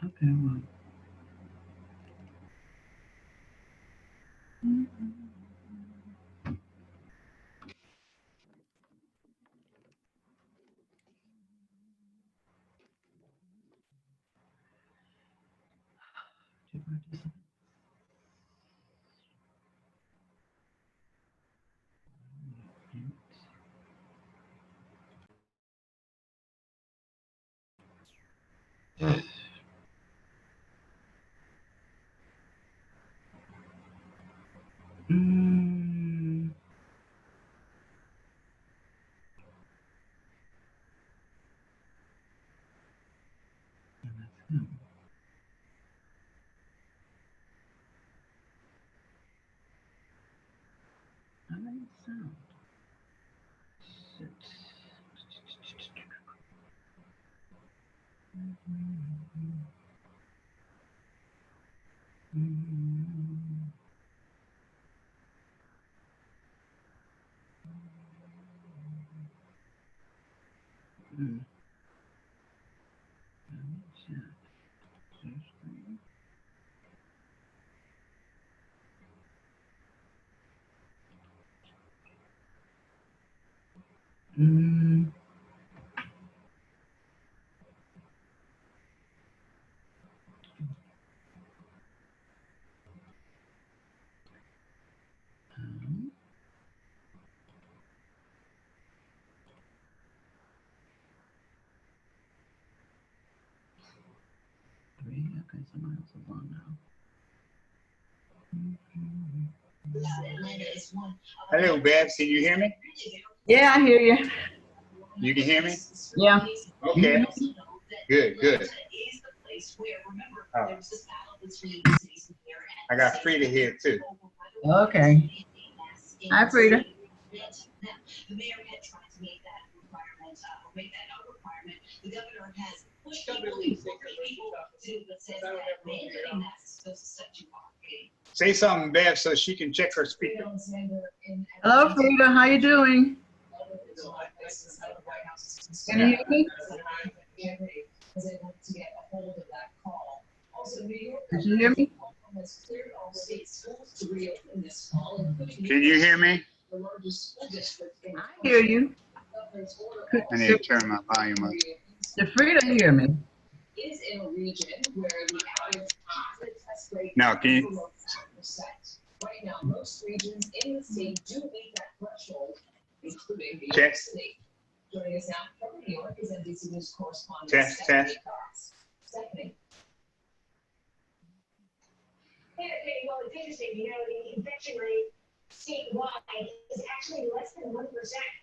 Okay, well. Mm, that's him. How does it sound? Shit. Mm, mm. Shit. Mm, um, three. Okay, someone else is on now. Hello, Babs. Can you hear me? Yeah, I hear you. You can hear me? Yeah. Okay. Good, good. Oh. I got Frida here too. Okay. Hi, Frida. Say something, Babs, so she can check her speaker. Hello, Frida. How you doing? Can you hear me? Did you hear me? Can you hear me? I hear you. I need to turn my volume up. Did Frida hear me? Now, can you? Right now, most regions in the state do meet that threshold, including the Check. state. Joining us now from New York is NBC News correspondent Test, Stephanie test. Cox. Stephanie. Hey, well, it's interesting, you know, the infection rate statewide is actually less than 1%,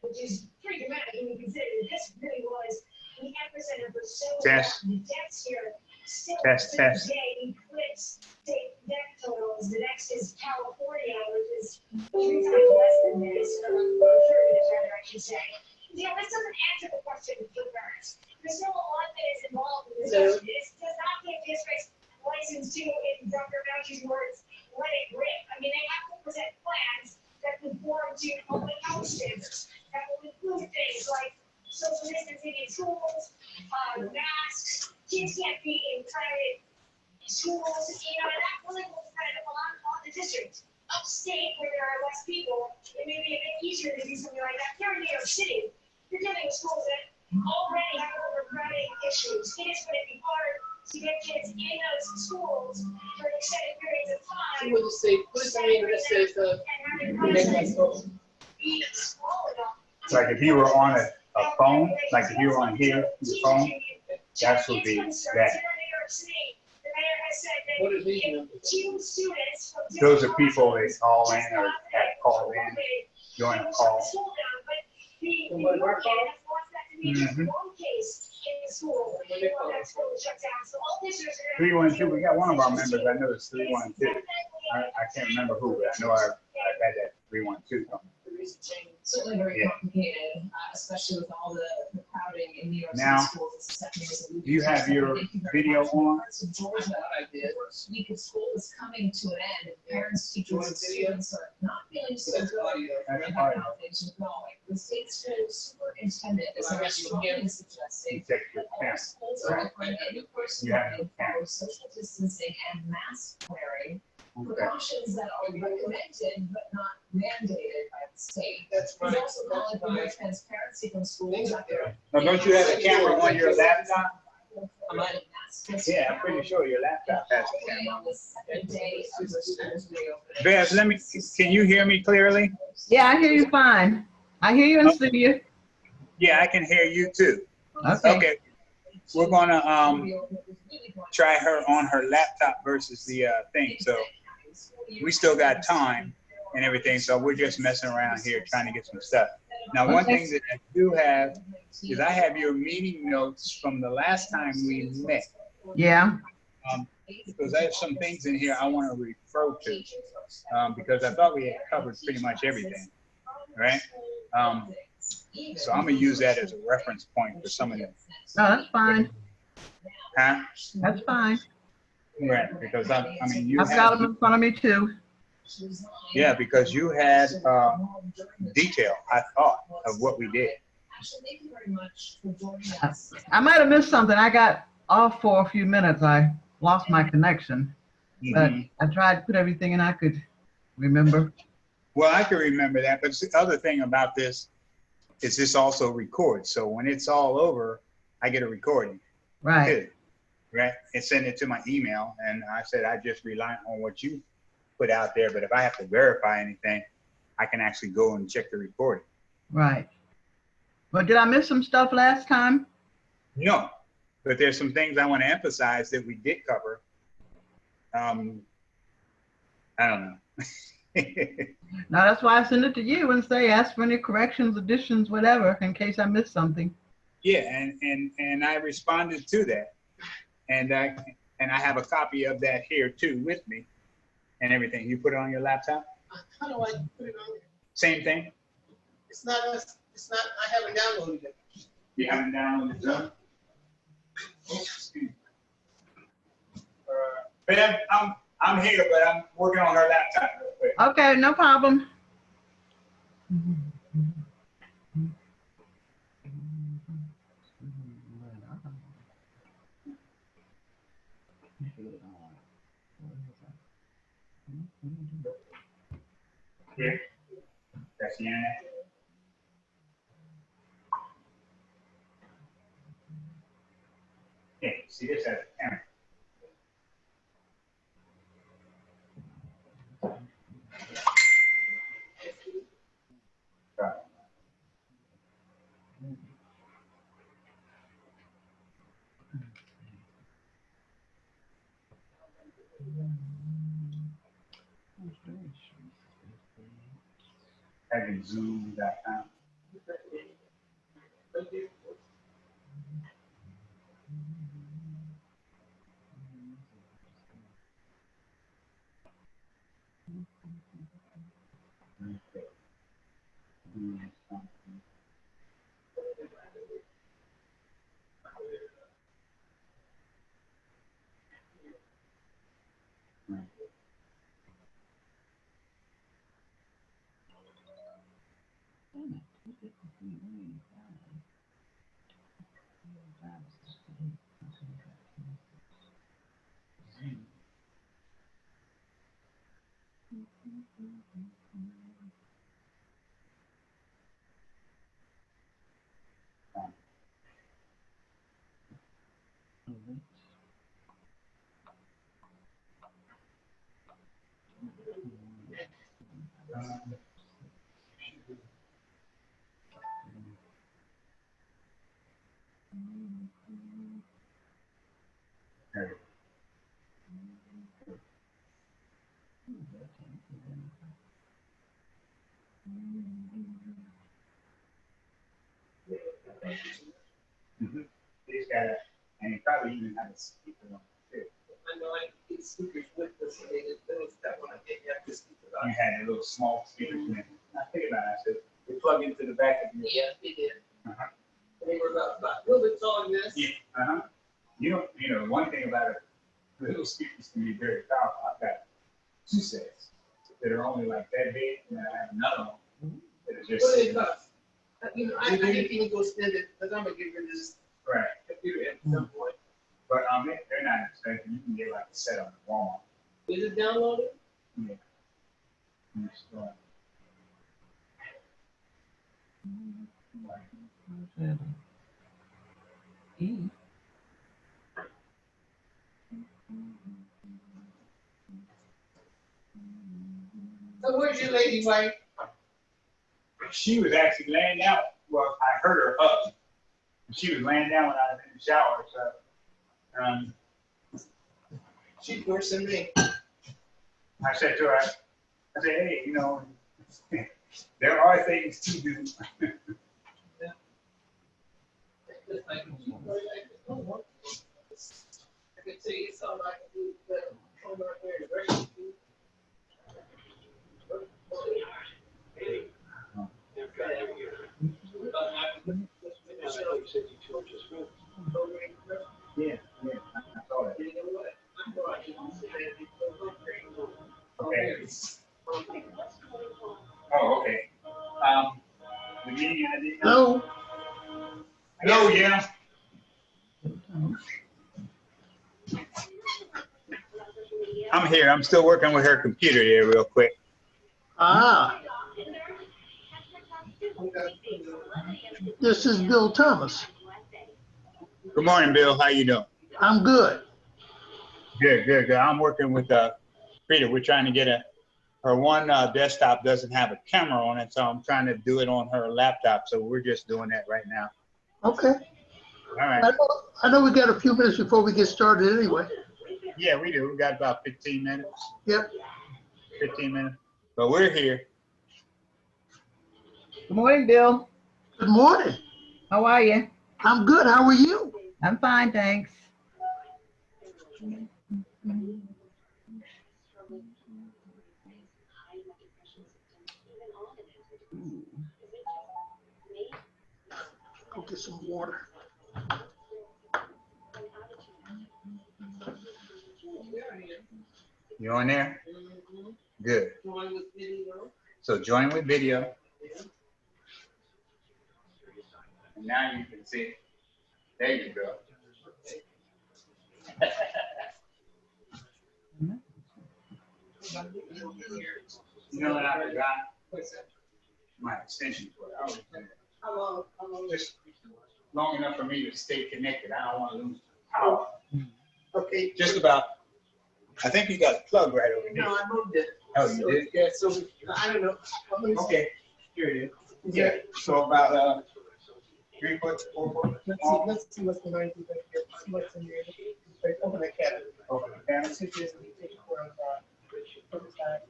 which is pretty dramatic when you consider that this really was the epicenter for so Test. long. The deaths here still Test, to test. this day eclipse state death totals. The next is California, which is 3 times less than this, or rather, I should say. You know, this doesn't answer the question for parents. There's still a lot that is involved in this. This does not give districts license to, in Dr. Fauci's words, let it rip. I mean, they have to present plans that conform to public health standards that will include things like social distancing in schools, masks. Kids can't be in private schools, you know, and that really will depend a lot on the district. Upstate, where there are less people, it may be a bit easier to do something like that. Here in New York City, you're getting schools that already have overcrowding issues. It is going to be hard to get kids in those schools for extended periods of time. What does the name that says Be small enough. Like if you were on a phone, like if you were on here, your phone, that would be that. What are these numbers? Those are people that call in or have called in during a call. From one of our calls? Mm-hmm. 312. 312. We got one of our members. I know it's 312. I can't remember who, but I know I've had that 312 come. Certainly very Yeah. complicated, especially with all the crowding in New York Now, City schools. Do you have your video on? Georgia, first week of school is coming to an end, and parents, teachers, and students are not feeling so good about how things are going. The state school superintendent is actually strongly suggesting that Yeah. Schools are open, and of course, Yeah. follow social distancing and mask wearing. Okay. Precautions that are recommended but not mandated by the state. That's He's right. also calling for more transparency from schools after. Now, don't you have a camera on your laptop? Masks. Yeah, I'm pretty sure your laptop has a Okay, camera. on the second day of the schools reopening. Bev, can you hear me clearly? Yeah, I hear you fine. I hear you and see you. Yeah, I can hear you too. Okay. Okay, we're gonna, try her on her laptop versus the, thing, so we still got time and everything, so we're just messing around here trying to get some stuff. Now, one thing that I do have is I have your meeting notes from the last time we met. Yeah. Because I have some things in here I want to refer to, because I thought we had covered pretty much everything, right? So I'm gonna use that as a reference point for some of them. No, that's fine. Huh? That's fine. Right, because I mean, you I've got had, them in front of me too. yeah, because you had, detail, I thought, of what we did. Thank you very much for joining us. I might have missed something. I got off for a few minutes. I lost my connection, but Mhm. I tried to put everything in I could remember. Well, I can remember that, but the other thing about this is this also records. So when it's all over, I get a recording Right. too, right? And send it to my email. And I said, I just rely on what you put out there. But if I have to verify anything, I can actually go and check the recording. Right. But did I miss some stuff last time? No, but there's some things I want to emphasize that we did cover. I don't know. No, that's why I send it to you and say, ask for any corrections, additions, whatever, in case I missed something. Yeah, and I responded to that, and I have a copy of that here too with me, and everything. You put it on your laptop. How do I put it on? Same thing. It's not, I haven't downloaded it. You haven't downloaded it. Huh? Bev, I'm here, but I'm working on her laptop real quick. Okay, no problem. Here. That's the internet. Yeah, see this as a camera. Right. I can zoom that out. Okay. There. Mhm. He's got it, and he probably even has a speaker on it too. I know I can get speakers with this, and they did that one, I think you have to speakers on. You had a little small speakers in it. I think about it, I said, they plug into the back of your. Yeah, they did. Uh-huh. They were about a little bit taller than this. Yeah, uh-huh. You know, one thing about it, the little speakers can be very powerful. I've got two sets that are only like that big, and I have another one that is just. What do they cost? You know, I think you can go spend it, because I'm gonna get rid of this Right. computer at some point. But they're not expensive. You can get like a set on the wall. Is it downloaded? Yeah. Install. E. So where's your lady wife? She was actually laying down. Well, I heard her up. She was laying down when I was in the shower. So, She's worse than me. I said to her, I said, hey, you know, there are things to do. Just like I can tell you something I can do better. Hold on here, right? Yeah, I saw that. Okay. Oh, okay. The meeting I did. Hello? Hello, yeah. I'm here. I'm still working with her computer there real quick. Ah. This is Bill Thomas. Good morning, Bill. How you doing? I'm good. Good. I'm working with Frida. We're trying to get her one desktop doesn't have a camera on it, so I'm trying to do it on her laptop. So we're just doing that right now. Okay. All right. I know we got a few minutes before we get started anyway. Yeah, we do. We got about 15 minutes. Yep. 15 minutes. But we're here. Good morning, Bill. Good morning. How are you? I'm good. How are you? I'm fine, thanks. Go get some water. You on there? Good. Join with video. So join with video. And now you can see. There you go. You know what I forgot? My extension cord. How long? Just long enough for me to stay connected. I don't want to lose power. Okay. Just about. I think you got a plug right over there. No, I moved it. Oh, you did? Yeah, so I don't know. Okay. Here it is. Yeah. So about 3 foot, 4 foot. Let's see what's the 90 back here. See what's in here. Right, open the cabinet. Open the cabinet. See if there's any take for the side.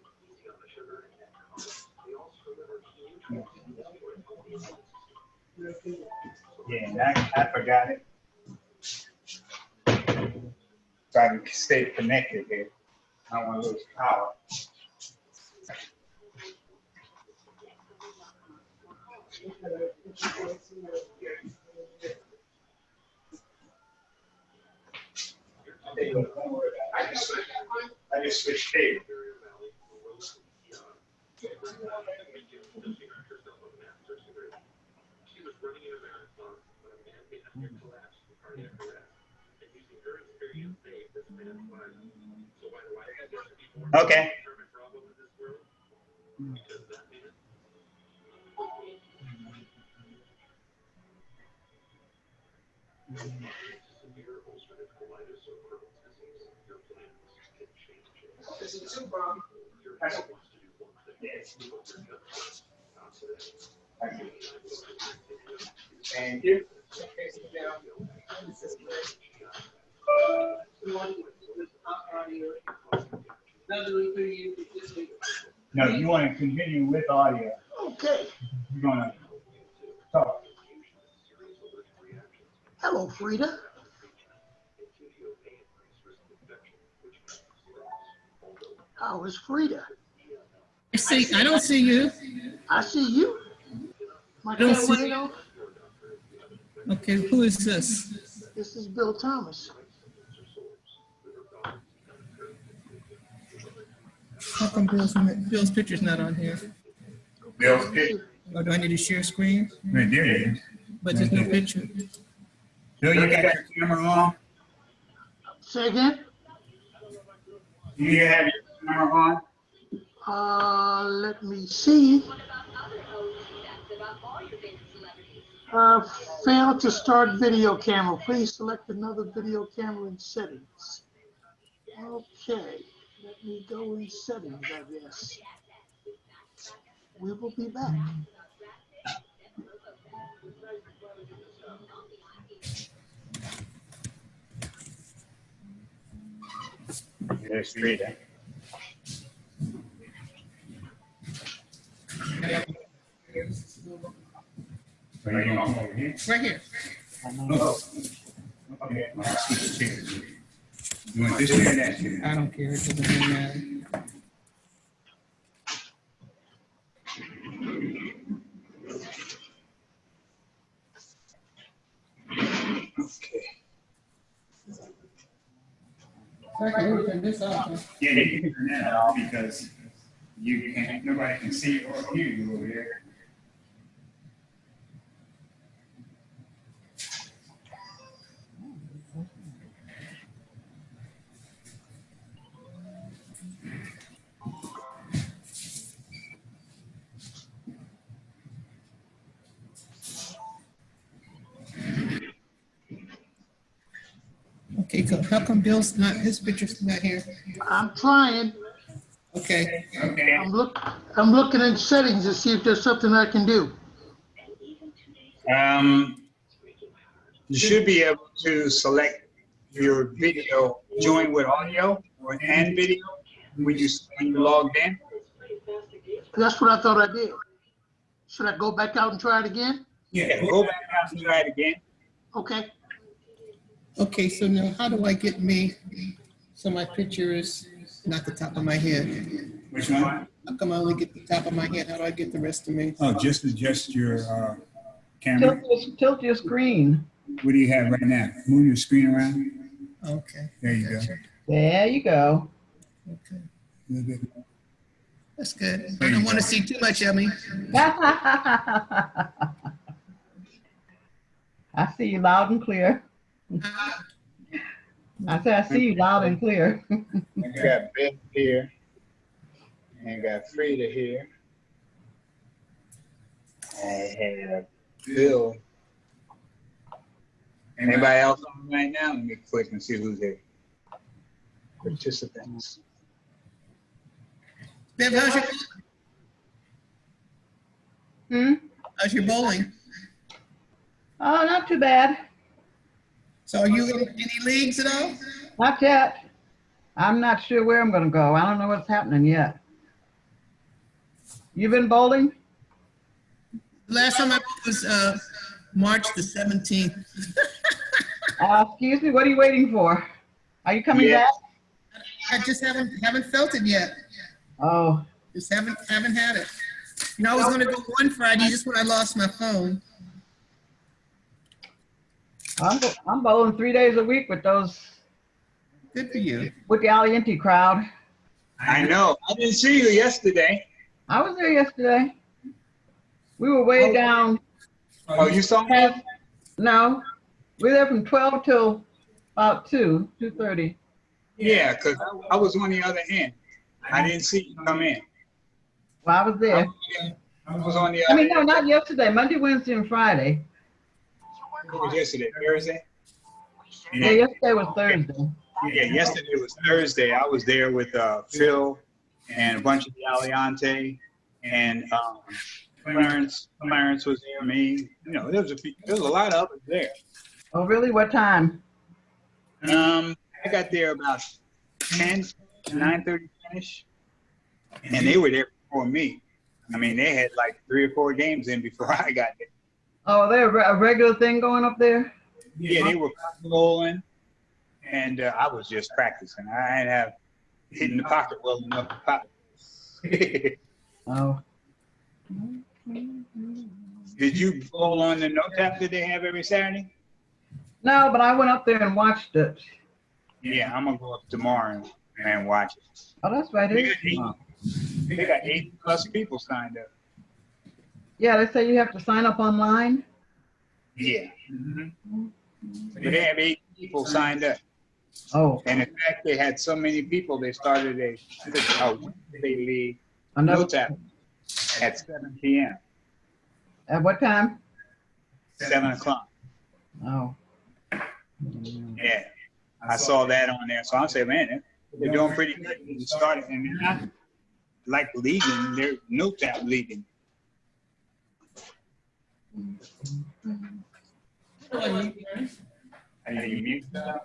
Yeah, and I forgot it. So I can stay connected here. I don't want to lose power. I just switched cable. Okay. This is too broad. Yes. Thank you. Okay, so now, this is great. You want to do this audio? Now do we do you this week? No, you want to continue with audio. Okay. You're going to talk. Hello, Frida. How is Frida? I don't see you. I see you. My I don't camera see- ain't on. Okay, who is this? This is Bill Thomas. How come Bill's picture's not on here? Bill's picture. Or do I need to share screen? Right there it is. But there's no picture. Bill, you got your camera on? Say again? You have your camera on? Let me see. Failed to start video camera. Please select another video camera in settings. Okay, let me go in settings, I guess. We will be back. There's Frida. Where are you going? Over here? Right here. Oh. Okay. I'll switch chairs. You want this chair or that chair? I don't care. It doesn't really matter. Okay. Right here, turn this off. Yeah, you can turn that off because you can't, nobody can see or hear you over there. Okay, so how come Bill's not, his picture's not here? I'm trying. Okay. Okay. I'm looking in settings to see if there's something I can do. You should be able to select your video, join with audio or and video when you logged in. That's what I thought I did. Should I go back out and try it again? Yeah, go back out and try it again. Okay. Okay, so now how do I get me, so my picture is not the top of my head? Which one? How come I only get the top of my head? How do I get the rest of me? Oh, just adjust your camera. Tilt your screen. What do you have right now? Move your screen around. Okay. There you go. Gotcha. There you go. Okay, A little bit. that's good. I don't want to see too much of me. I see you loud and clear. I said, I see you loud and clear. I got Beth here and got Frida here. I have Bill. Anybody else on right now? Let me click and see who's here. Participants. Bev, how's your bowling? Oh, not too bad. So are you in any leagues at all? Not yet. I'm not sure where I'm gonna go. I don't know what's happening yet. You been bowling? Last time I was March the 17th. Excuse me, what are you waiting for? Are you coming Yeah. back? I just haven't felt it yet. Oh, Just haven't had it. You know, I was gonna go one Friday just when I lost my phone. I'm bowling 3 days a week with Good for you. with the Alienti crowd. I know. I didn't see you yesterday. I was there yesterday. We were way down. Oh, you saw me? No, we were there from 12 till about 2:30. Yeah, because I was on the other end. I didn't see you come in. Well, I was there. I was on the I other mean, no, end. not yesterday. Monday, Wednesday, and Friday. It was yesterday, Thursday? Yeah, yesterday was Thursday. Yeah, yesterday was Thursday. I was there with Phil and a bunch of the Aliante and Clarence. Clarence was there, me. You know, there was a lot of us there. Oh, really? What time? I got there about 9:30 finish, and they were there before me. I mean, they had like 3 or 4 games in before I got there. Oh, there a regular thing going up there? Yeah, they were bowling, and I was just practicing. I didn't have hitting the pocket well enough to pop. Oh. Did you bowl on the no tap that they have every Saturday? No, but I went up there and watched it. Yeah, I'm gonna go up tomorrow and watch it. Oh, that's right. It is. They got 80+ people signed up. Yeah, they say you have to sign up online. Yeah. Mm-hmm. But they have 8 people signed up. Oh, And in fact, they had so many people, they started a Wednesday league another, notes app at 7 p.m., at what time? 7 o'clock. Oh. Yeah, I saw that on there. So I said, man, they're doing pretty good. They started, and they're not like leading, they're notes app leading. And you mute stuff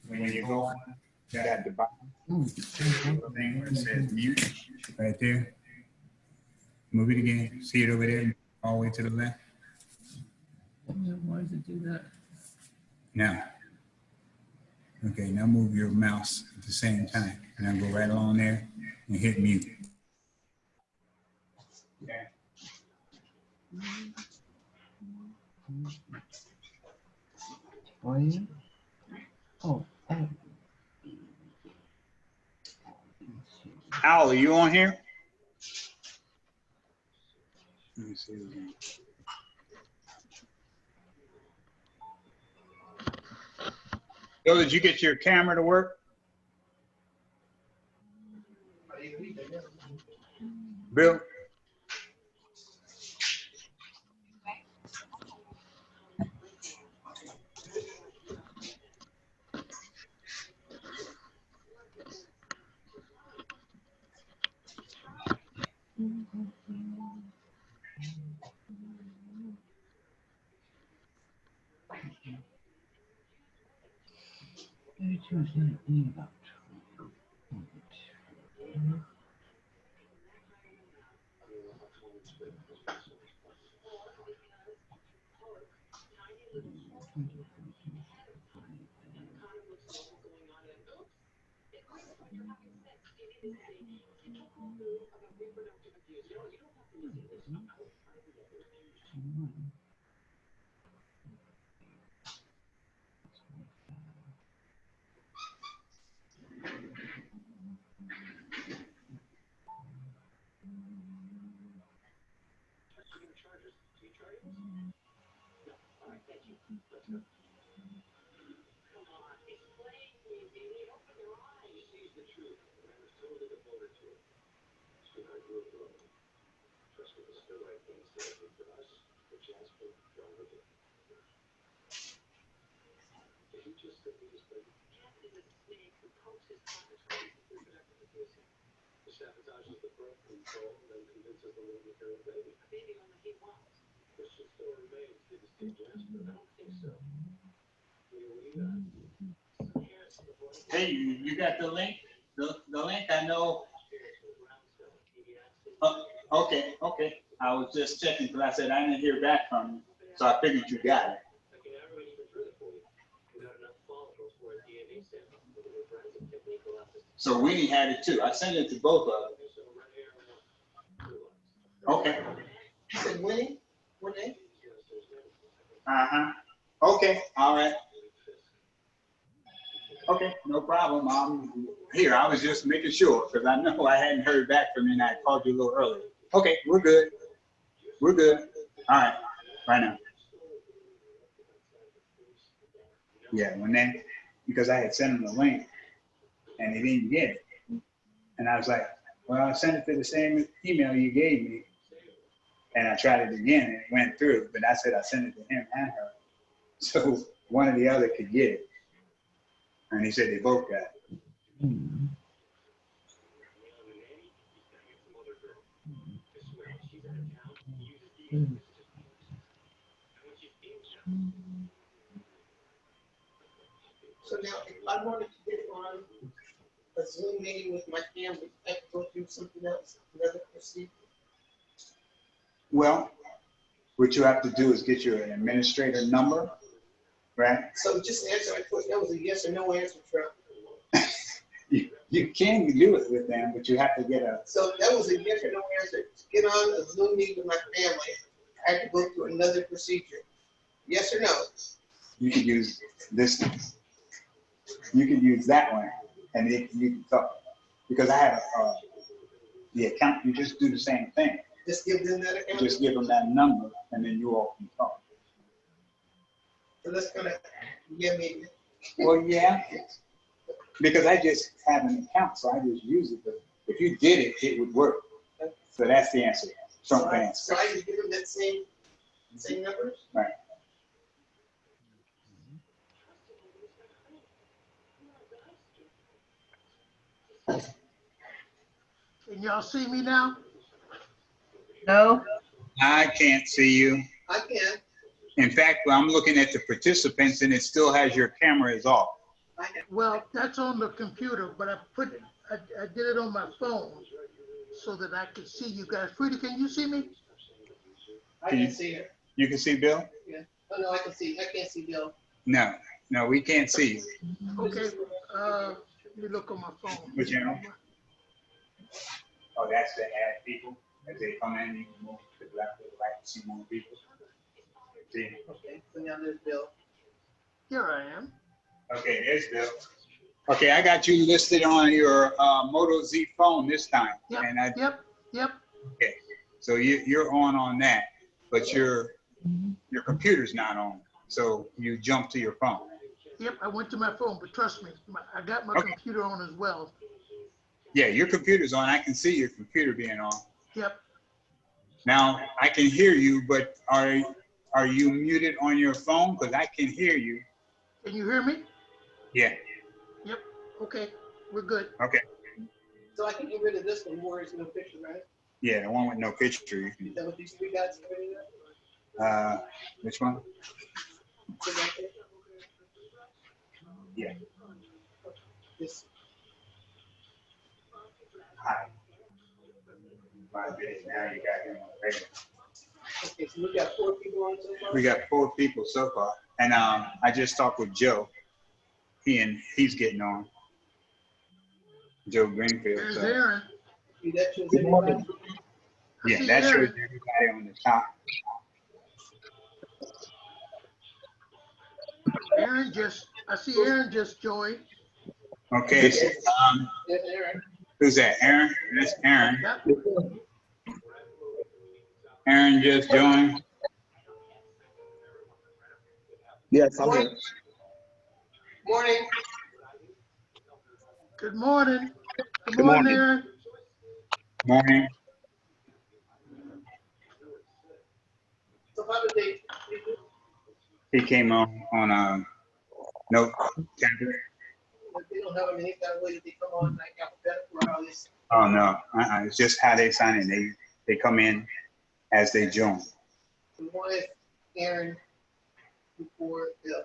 when you go on that device. Thing where it says mute right there. Move it again. See it over there, all the way to the left. Why does it do that? Now. Okay, now move your mouse at the same time. And then go right along there and hit mute. Okay. For you? Oh, oh. Al, are you on here? Let me see again. Bill, did you get your camera to work? Bill? Hey, you got the link? The link, I know. Okay. I was just checking because I said I didn't hear back from you, so I figured you got it. So Winnie had it too. I sent it to both of them. Okay. You said Winnie? Winnie? Okay, all right. Okay, no problem. I'm here. I was just making sure because I know I hadn't heard back from you and I called you a little earlier. Okay, we're good. We're good. All right, right now. Yeah, when then, because I had sent him the link and he didn't get it. And I was like, well, I sent it to the same email you gave me. And I tried it again and it went through, but I said I sent it to him and her. So one or the other could get it. And he said they both got it. So now, if I wanted to get on a Zoom meeting with my family, I have to go through something else, another procedure. Well, what you have to do is get your administrator number, right? So just answer my question. That was a yes or no answer, Trump. You can do it with them, but you have to get a. So that was a yes or no answer. To get on a Zoom meeting with my family, I had to go through another procedure. Yes or no? You can use this. You can use that one, and you can talk. Because I have the account. You just do the same thing. Just give them that You account? just give them that number, and then you all can talk. So that's gonna give me, Well, yeah, because I just have an account, so I just use it. But if you did it, it would work. So that's the answer. Trump answer. so I can give them that same numbers? Right. Can y'all see me now? No, I can't see you. I can, In fact, I'm looking at the participants and it still has your camera is off. I can. Well, that's on the computer, but I did it on my phone so that I could see you guys. Frida, can you see me? I can see her. You can see Bill? Oh, no, I can't see Bill. No, no, we can't see you. Okay, let me look on my phone. Which channel? Oh, that's the add people. As they come in, you can move to the left or the right to see more people. See? Okay, so now there's Bill. Here I am. Okay, there's Bill. Okay, I got you listed on your Moto Z phone this time. Yep, And I, yep. okay, so you're on that, but your computer's not on. So you jump to your phone. Yep, I went to my phone, but trust me, I got my Okay. computer on as well. Yeah, your computer's on. I can see your computer being on. Yep, Now, I can hear you, but are you muted on your phone? Because I can hear you. can you hear me? Yeah, Yep, okay, we're good. okay. So I can get rid of this one where it's no picture, right? Yeah, the one with no picture. You Is can, that what these three guys are doing? which one? So right there? Yeah. This, Hi. My goodness, now you got him already. okay, so we got 4 people on so far? We got 4 people so far. And I just talked with Joe. He's getting on. Joe Greenfield. There's So. Aaron. See, that shows everybody? I Yeah, see that shows Aaron. everybody on the top. I see Aaron just joined. Okay, so, There's Aaron. who's that? Aaron? That's Aaron. Yep, Aaron just joined. Yes, I'm here. Morning. good morning. Good Good morning, morning. Aaron. Morning. So how did they, He came on a note tablet. they don't have any kind of way that they come on like alphabetical or how this? Oh no, it's just how they sign in. They come in as they join. We wanted Aaron before Bill.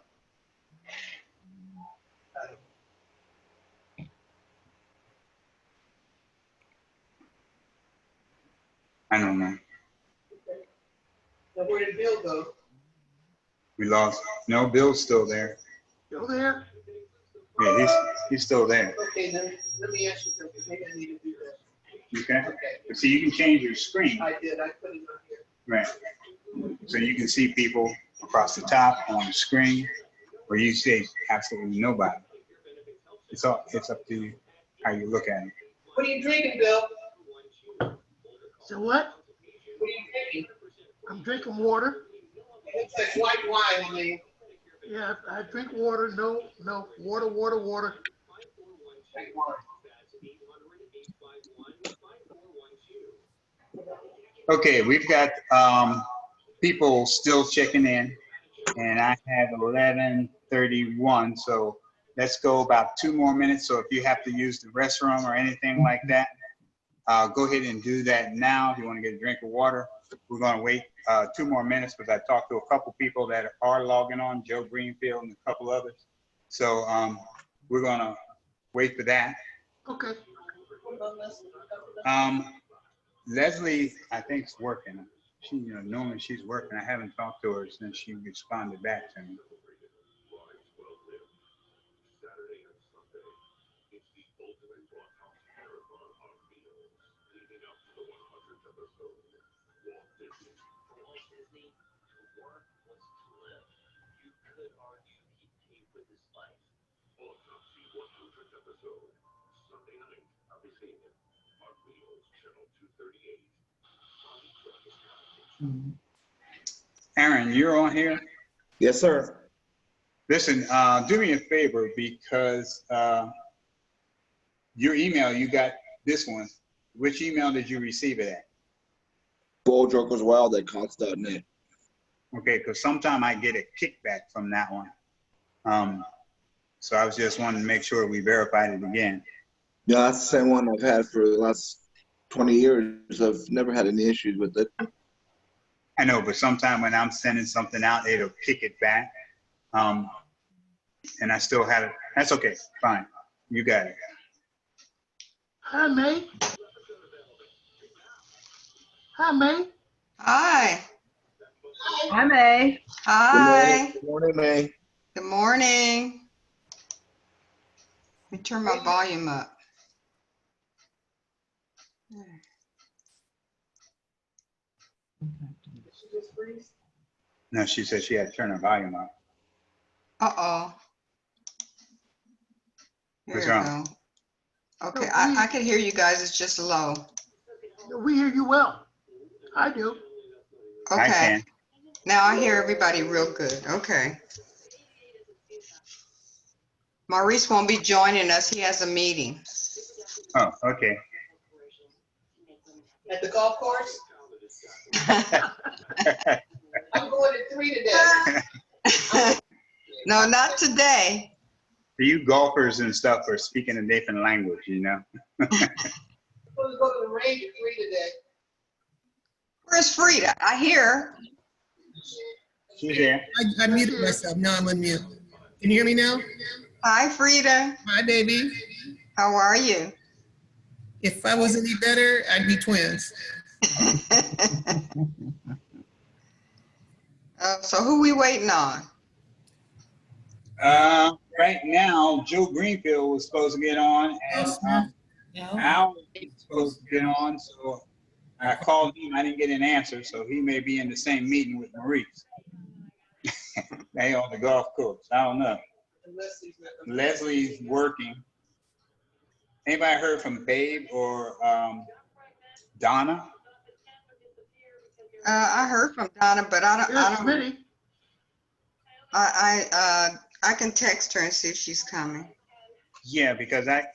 I don't know. Now where did Bill go? We lost. No, Bill's still there. You there? Yeah, he's still there. Okay, then let me ask you something. Maybe I need to do that. Okay. Okay, See, you can change your screen, I did. I put it on here. right? So you can see people across the top on the screen, or you see absolutely nobody. It's up to you how you look at it. What are you drinking, Bill? So what? What are you drinking? I'm drinking water. It looks like white wine. I mean, Yeah, I drink water. No, water. white wine. Okay, we've got people still checking in, and I have 11:31. So let's go about 2 more minutes. So if you have to use the restroom or anything like that, go ahead and do that now. If you want to get a drink of water, we're going to wait 2 more minutes because I talked to a couple people that are logging on, Joe Greenfield and a couple others. So we're going to wait for that. Okay. Leslie, I think, is working. She, normally she's working. I haven't talked to her since she responded back to me. Aaron, you're on here? Yes, sir. Listen, do me a favor because your email, you got this one. Which email did you receive it at? BoldRokersWild@Cox.net. Okay, because sometimes I get a kickback from that one. So I was just wanting to make sure we verified it again. Yeah, that's the same one I've had for the last 20 years. I've never had any issues with it. I know, but sometimes when I'm sending something out, it'll kick it back. And I still have it. That's okay. Fine. You got it. Hi, May. Hi, May. Hi. Hi, May. Hi. Good morning, May. Good morning. Let me turn my volume up. No, she said she had to turn her volume up. Uh-oh. There What's you wrong? go. Okay, I can hear you guys. It's just low. We hear you well. I do. I Okay. can. Now I hear everybody real good. Okay. Maurice won't be joining us. He has a meeting. Oh, okay. At the golf course? I'm going to 3 today. No, not today. You golfers and stuff are speaking a different language, you know? I'm going to go to the range at 3 today. Where's Frida? I hear her. She's there. I muted myself. Now I'm unmute. Can you hear me now? Hi, Frida. Hi, baby. How are you? If I was any better, I'd be twins. So who we waiting on? Right now, Joe Greenfield was supposed to get on, and Al was supposed to get on, so I called him. I didn't get an answer, so he may be in the same meeting with Maurice. They on the golf course. I don't know. Leslie's working. Anybody heard from Babe or Donna? I heard from Donna, but I Here's don't. Smitty. I can text her and see if she's coming. Yeah, because I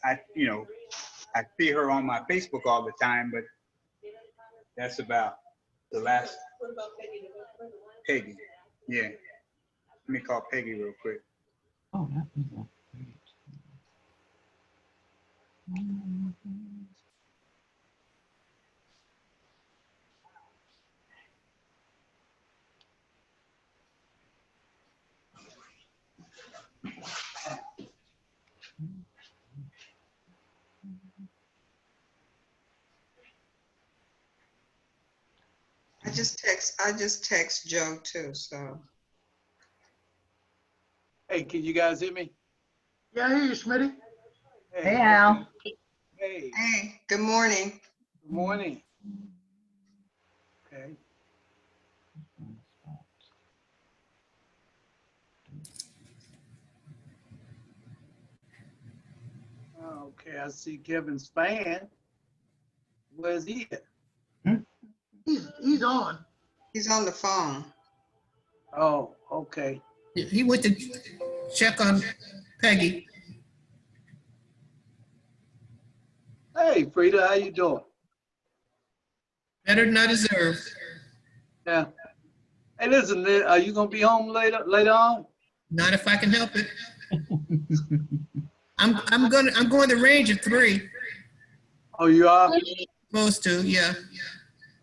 see her on my Facebook all the time, but that's about the last. What about Peggy? Peggy. Yeah. Let me call Peggy real quick. Oh, that was I just text Joe too, so. Hey, can you guys hear me? Yeah, I hear you, Smitty. Hey, Al. Hey, Hey, good morning. good morning. Okay. Okay, I see Kevin Span. Where's he at? He's on. He's on the phone. Oh, okay. He went to check on Peggy. Hey, Frida, how you doing? Better than I deserve. Yeah. Hey, listen, are you gonna be home later on? Not if I can help it. I'm going to range at 3. Oh, you are? Supposed to, yeah.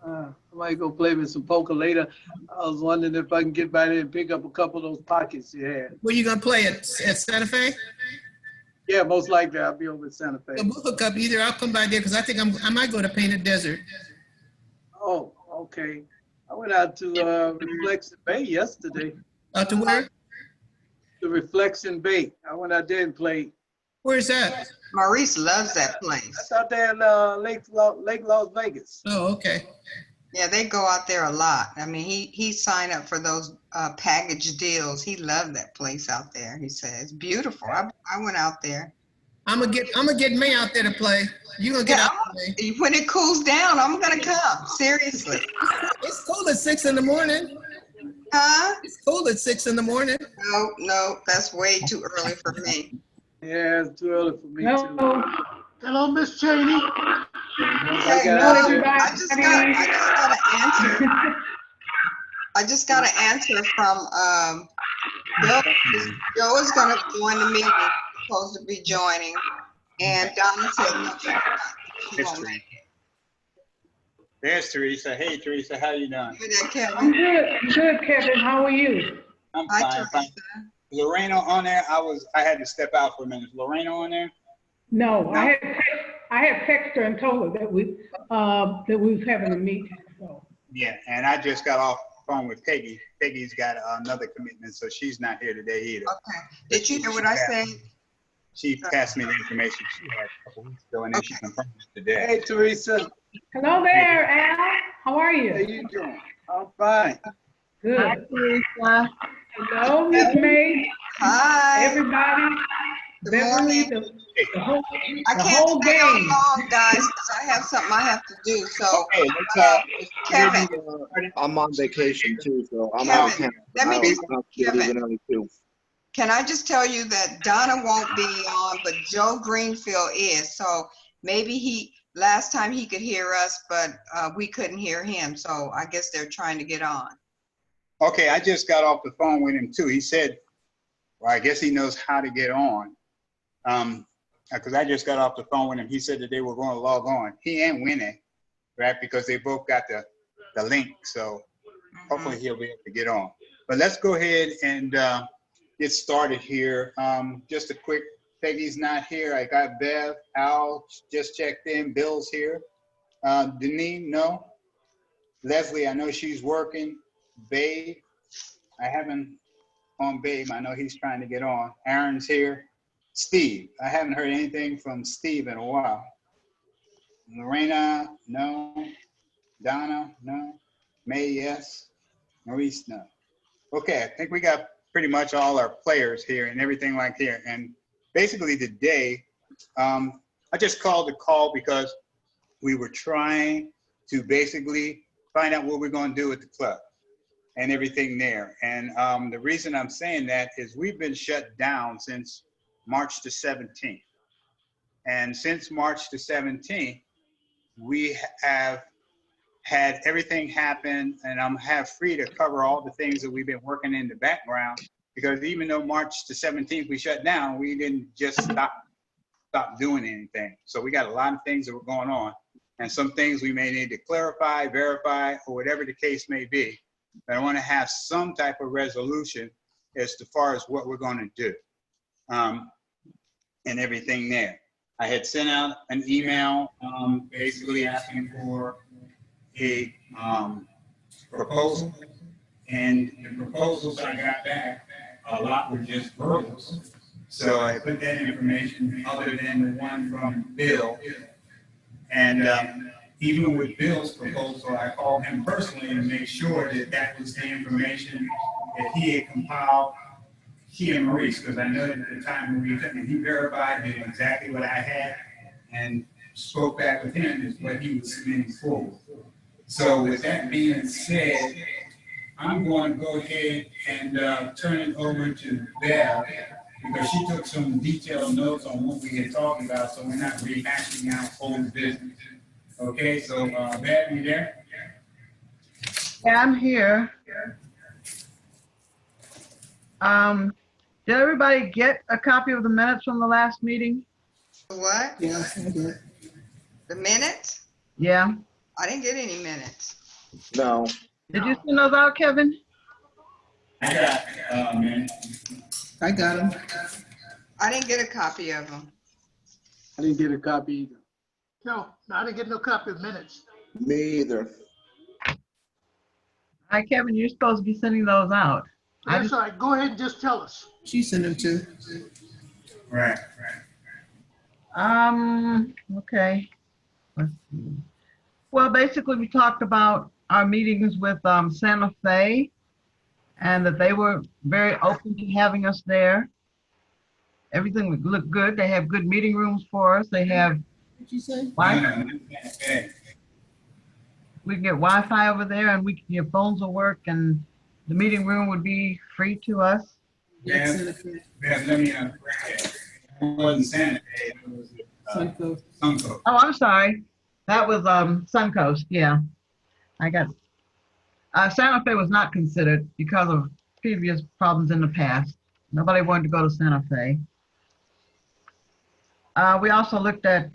I might go play with some poker later. I was wondering if I can get by there and pick up a couple of those pockets you had. Where you gonna play at Santa Fe? Yeah, most likely I'll be over at Santa Fe. So we'll hook up either. I'll come by there because I think I might go to Painted Desert. Oh, okay. I went out to Reflection Bay yesterday. Out to where? The Reflection Bay. I went out there and played. Where's that? Maurice loves that place. That's out there in Lake Las Vegas. Oh, okay. Yeah, they go out there a lot. I mean, he signed up for those package deals. He loved that place out there. He says, beautiful. I went out there. I'm gonna get May out there to play. You gonna get out there, May. When it cools down, I'm gonna come. Seriously. It's cold at 6 in the morning. Huh? It's cold at 6 in the morning. No, that's way too early for me. Yeah, it's too early for me too. No, Hello, Miss Cheney. I no, got everybody. I just got an answer. I just got an answer from Joe. Joe is going to join the meeting. Supposed to be joining, and Donna said no, she It's won't make Teresa. There's Teresa. Hey, Teresa, how you doing? it. Good, Kevin. I'm good, Kevin. How are you? I'm Hi, fine, fine. Teresa. Lorena on there? I had to step out for a minute. Lorena on there? No, I had texted her and told her that we was having a meeting. So Yeah, and I just got off the phone with Peggy. Peggy's got another commitment, so she's not here today either. Okay. Did you hear what I said? She passed me the information she had a couple weeks ago, and then she confirmed it today. Hey, Teresa, hello there, Al. How are how you? you doing? I'm fine. Hi, Good. Teresa. Hello, Miss May. Hi. Everybody. Good Beverly, morning. the whole, I the can't whole stay on game. long, guys, because I have something I have to do. So, Okay, let's Kevin, I'm on vacation too, so I'm out of Kevin, town. let me I'll just, be Kevin, leaving early too. can I just tell you that Donna won't be on, but Joe Greenfield is. So maybe last time he could hear us, but we couldn't hear him. So I guess they're trying to get on. Okay, I just got off the phone with him too. He said, well, I guess he knows how to get on. Because I just got off the phone with him. He said that they were going to log on. He and Winnie, right? Because they both got the link. So hopefully he'll be able to get on. But let's go ahead and get started here. Just a quick, Peggy's not here. I got Bev, Al just checked in, Bill's here. Denise, no. Leslie, I know she's working. Babe, I haven't on Babe. I know he's trying to get on. Aaron's here. Steve, I haven't heard anything from Steve in a while. Lorena, no. Donna, no. May, yes. Maurice, no. Okay, I think we got pretty much all our players here and everything like here. And basically today, I just called the call because we were trying to basically find out what we're going to do with the club and everything there. And the reason I'm saying that is we've been shut down since March the 17th. And since March the 17th, we have had everything happen, and I'm free to cover all the things that we've been working in the background, because even though March the 17th we shut down, we didn't just stop doing anything. So we got a lot of things that were going on, and some things we may need to clarify, verify, or whatever the case may be. But I want to have some type of resolution as far as what we're going to do. And everything there. I had sent out an email basically asking for a proposal, and the proposals I got back, a lot were just verbals. So I put that information other than the one from Bill. And even with Bill's proposal, I called him personally to make sure that that was the information that he had compiled. He and Maurice, because I know that at the time when we took it, he verified that exactly what I had and spoke back with him is what he was submitting forward. So with that being said, I'm going to go ahead and turn it over to Bev, because she took some detailed notes on what we had talked about, so we're not rehashing out old business. Okay, so Bev, you there? Yeah, I'm here. Did everybody get a copy of the minutes from the last meeting? What? Yeah, I did. The minutes? Yeah. I didn't get any minutes. No. Did you send those out, Kevin? I got man. I got them. I didn't get a copy of them. I didn't get a copy either. No, I didn't get no copy of minutes. Me either. All right, Kevin, you're supposed to be sending those out. That's all right. Go ahead and just tell us. She sent them too. Right. Okay. Let's see. Well, basically, we talked about our meetings with Santa Fe, and that they were very open to having us there. Everything would look good. They have good meeting rooms for us. They have What'd you say? we can get Wi-Fi over there, and your phones will work, and the meeting room would be free to us. Yes, let me, it wasn't Santa Fe, it was, Suncoast. Suncoast. Oh, I'm sorry. That was Suncoast. Yeah, I got Santa Fe was not considered because of previous problems in the past. Nobody wanted to go to Santa Fe. We also looked at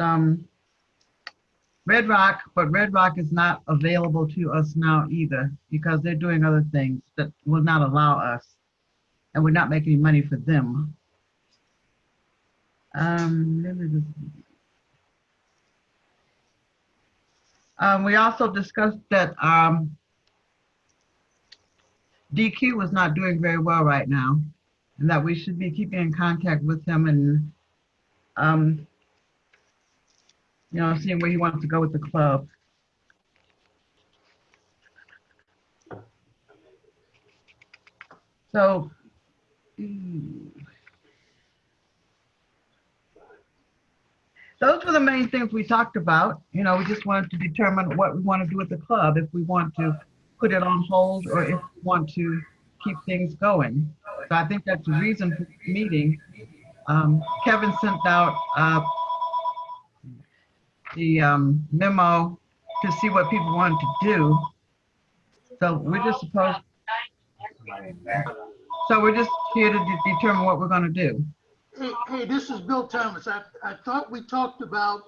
Red Rock, but Red Rock is not available to us now either because they're doing other things that will not allow us, and we're not making any money for them. We also discussed that DQ was not doing very well right now, and that we should be keeping in contact with him and you know, seeing where he wants to go with the club. So, those were the main things we talked about. You know, we just wanted to determine what we want to do with the club, if we want to put it on hold or if we want to keep things going. So I think that's the reason for the meeting. Kevin sent out the memo to see what people wanted to do. So we're just here to determine what we're going to do. Hey, this is Bill Thomas. I thought we talked about,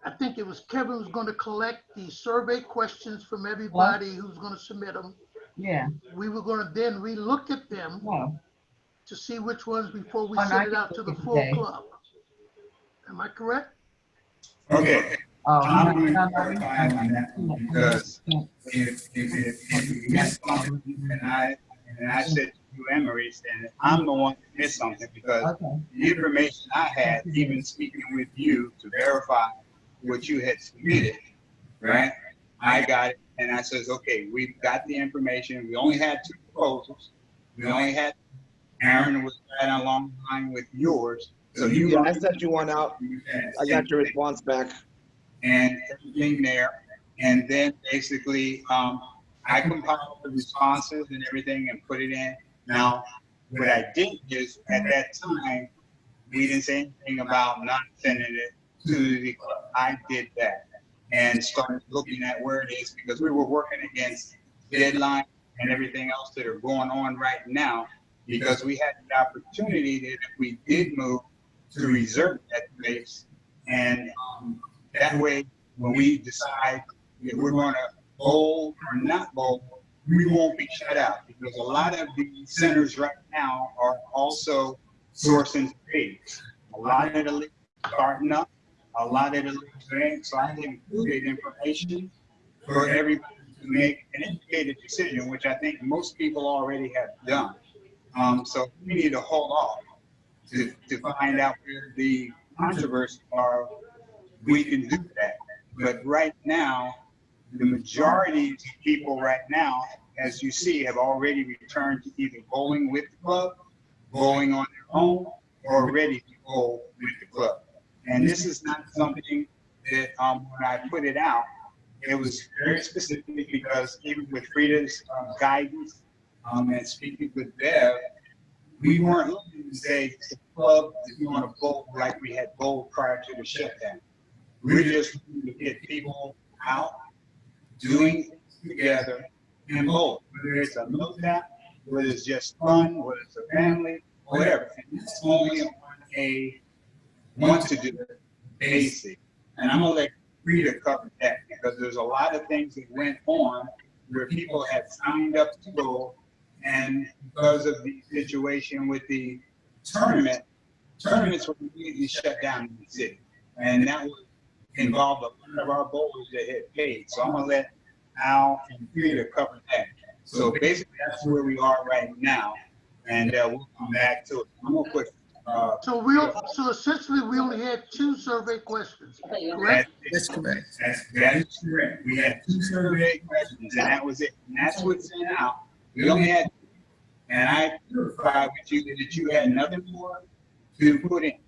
I think it was Kevin was going to collect the survey questions from everybody who's going to submit them. Yeah. We were going to then relook at them to see which ones before we send it out to the full club. Am I correct? Okay. I'm going to clarify on that because if you missed something and I said to you, Emery, and I'm the one that missed something because the information I had, even speaking with you to verify what you had submitted, right? I got it and I says, okay, we've got the information. We only had 2 proposals. We only had, Aaron was right along the line with yours. So Yeah, I sent you one out. I got your response back. And everything there. And then basically, I compiled the responses and everything and put it in. Now, what I did is at that time, we didn't say anything about not sending it to the club. I did that and started looking at where it is because we were working against deadline and everything else that are going on right now because we had the opportunity that if we did move to reserve that space and that way, when we decide if we're going to bowl or not bowl, we won't be shut out because a lot of the centers right now are also sourcing trades. A lot of the leagues are starting up, a lot of the leagues ain't. So I included information for everybody to make an educated decision, which I think most people already have done. So we need to hold off to find out where the controversies are. We can do that. But right now, the majority of people right now, as you see, have already returned to either bowling with the club, bowling on their own, or ready to bowl with the club. And this is not something that when I put it out, it was very specific because even with Frida's guidance and speaking with Bev, we weren't looking to say to the club that we want to bowl like we had bowled prior to the shutdown. We're just looking to get people out, doing things together, and bowl. Whether it's a no tap, whether it's just fun, whether it's a family, whatever. And it's only on a want to do basic. And I'm gonna let Frida cover that because there's a lot of things that went on where people had signed up to go, and because of the situation with the tournaments were completely shut down in the city, and that was involved a lot of our bowlers that had paid. So I'm gonna let Al and Frida cover that. So basically, that's where we are right now, and we'll come back to it. I'm gonna put. So essentially, we only had 2 survey questions, correct? That's correct. That is correct. We had 2 survey questions, and that was it. And that's what's sent out. We only had, and I verified with you that you had nothing more to put in.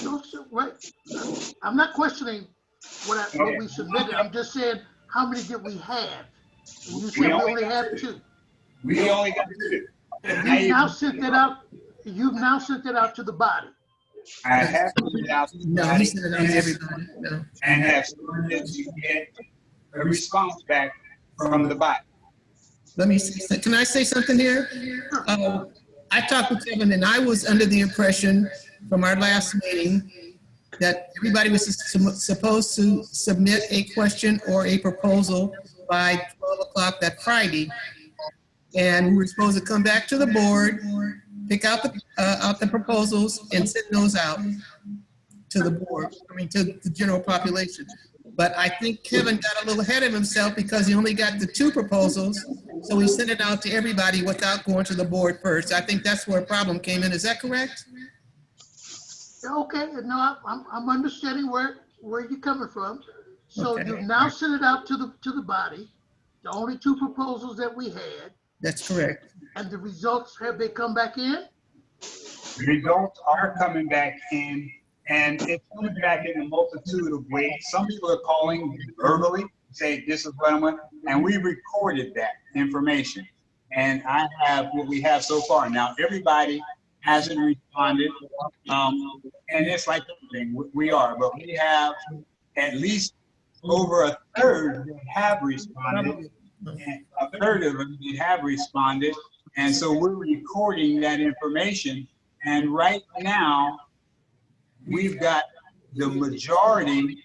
No, sir, right. I'm not questioning what we submitted. I'm just saying, how many did we have? And you said we only have 2. We only got 2. You've now sent it out, you've now sent it out to the body. I have put it out to No, he everybody sent it out to everybody. No. and have started to get a response back from the body. Let me say, can I say something here? I talked with Kevin and I was under the impression from our last meeting that everybody was supposed to submit a question or a proposal by 12 o'clock that Friday. And we were supposed to come back to the board, pick out the proposals and send those out to the board, to the general population. But I think Kevin got a little ahead of himself because he only got the 2 proposals. So he sent it out to everybody without going to the board first. I think that's where a problem came in. Is that correct? Okay, no, I'm understanding where you're coming from. So Okay. you've now sent it out to the body, the only 2 proposals that we had, That's correct. and the results, have they come back in? The results are coming back in, and it's coming back in a multitude of ways. Some people are calling verbally, say this is what I want, and we recorded that information. And I have what we have so far. Now, everybody hasn't responded, and it's like everything, we are, but we have at least over a third that have responded, and a third of them that have responded, and so we're recording that information. And right now, we've got the majority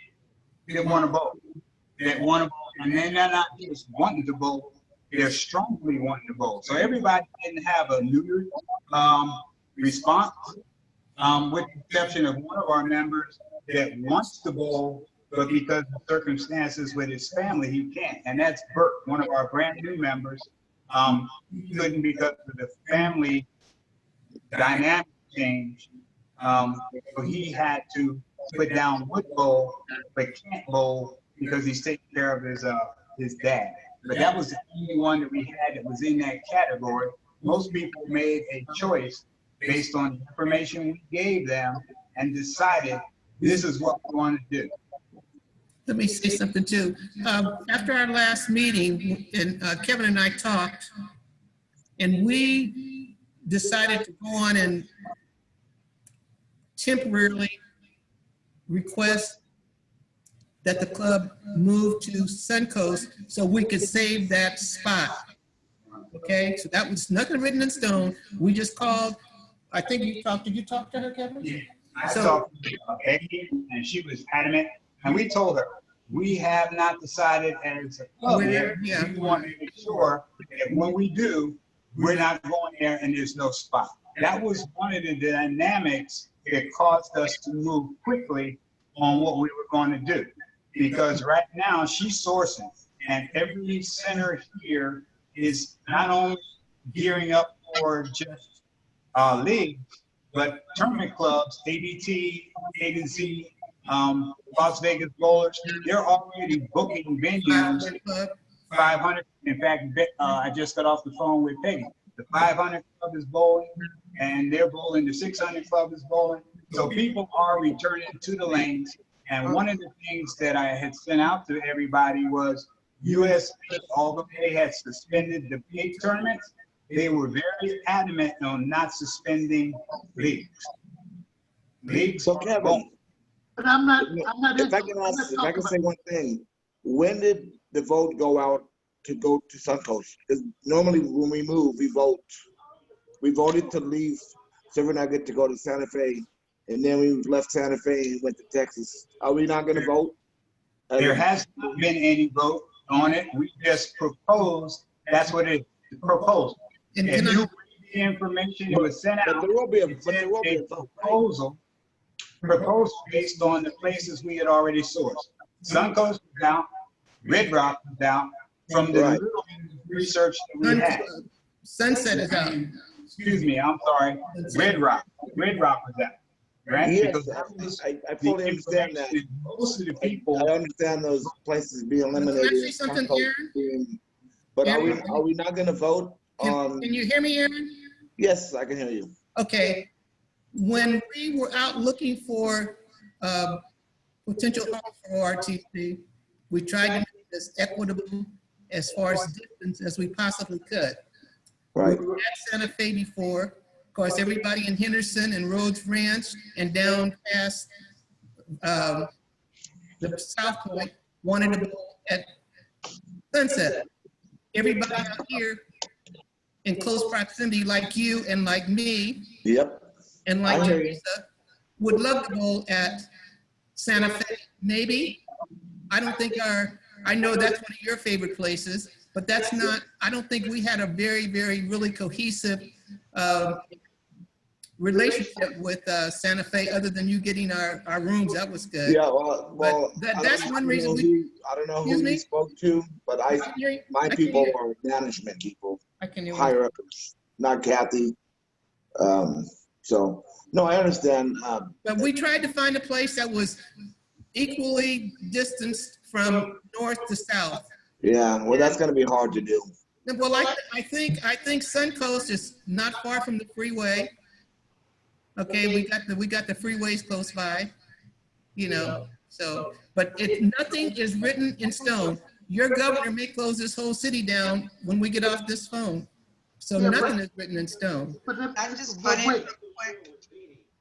that want to vote, and then they're not just wanting to vote, they're strongly wanting to vote. So everybody didn't have a new response, with the exception of one of our members that wants to bowl, but because of circumstances with his family, he can't. And that's Bert, one of our brand new members. He couldn't because of the family dynamic change. So he had to put down would bowl, but can't bowl because he's taking care of his dad. But that was the only one that we had that was in that category. Most people made a choice based on the information we gave them and decided this is what we want to do. Let me say something too. After our last meeting, and Kevin and I talked, and we decided to go on and temporarily request that the club move to Suncoast so we could save that spot. Okay, so that was nothing written in stone. We just called. I think did you talk to her, Kevin? Yeah, I talked to Peggy, and she was adamant, and we told her, we have not decided as a club yet. Yeah. We want to make sure that when we do, we're not going there and there's no spot. That was one of the dynamics that caused us to move quickly on what we were going to do. Because right now she's sourcing, and every center here is not only gearing up for just leagues, but tournament clubs, ABT, A-Z, Las Vegas Bowlers, they're already booking venues. 500, in fact, I just got off the phone with Peggy. The 500 club is bowling, and they're bowling. The 600 club is bowling. So people are returning to the lanes. And one of the things that I had sent out to everybody was US, although they had suspended the big tournaments, they were very adamant on not suspending leagues. So Kevin, But I'm not. if I can say one thing, when did the vote go out to go to Suncoast? Because normally when we move, we vote. We voted to leave Silver Nugget to go to Santa Fe, and then we left Santa Fe and went to Texas. Are we not going to vote? There has not been any vote on it. We just proposed. That's what it proposed. And If can I- you read the information that was sent But out, there will be a it said vote. proposed based on the places we had already sourced. Suncoast was out, Red Rock was out, from the Right. little research that we had. Sunset is out. Excuse me, I'm sorry, Red Rock was out, right? Yes, Because that was I fully the understand that. information most of the I people, understand those places being Can I eliminated. say something, Suncoast Aaron? But Aaron? are we not going to vote on? Can you hear me, Aaron? Yes, I can hear you. Okay, when we were out looking for potential homes for RTC, we tried to make it as equitable as far as distance as we possibly could. Right. We were at Santa Fe before. Of course, everybody in Henderson and Rhodes Ranch and down past the South Point wanted to bowl at Sunset. Everybody out here in close proximity, like you and like me, Yep. and like I hear you. Teresa, would love to bowl at Santa Fe, maybe. I don't think I know that's one of your favorite places, but that's not, I don't think we had a very, very, really cohesive relationship with Santa Fe, other than you getting our rooms. That was good. Yeah, well, that's one reason I don't know Excuse who me? you spoke to, but my people are management people, I can hear you. higher ups, not Kathy. So, no, I understand. But we tried to find a place that was equally distanced from north to south. Yeah, well, that's gonna be hard to do. Well, I think Suncoast is not far from the freeway. Okay, we got the freeways close by, you know. So, but nothing is written in stone. Your governor may close this whole city down when we get off this phone. So Yeah, nothing is written in stone. I just but put in wait. real quick.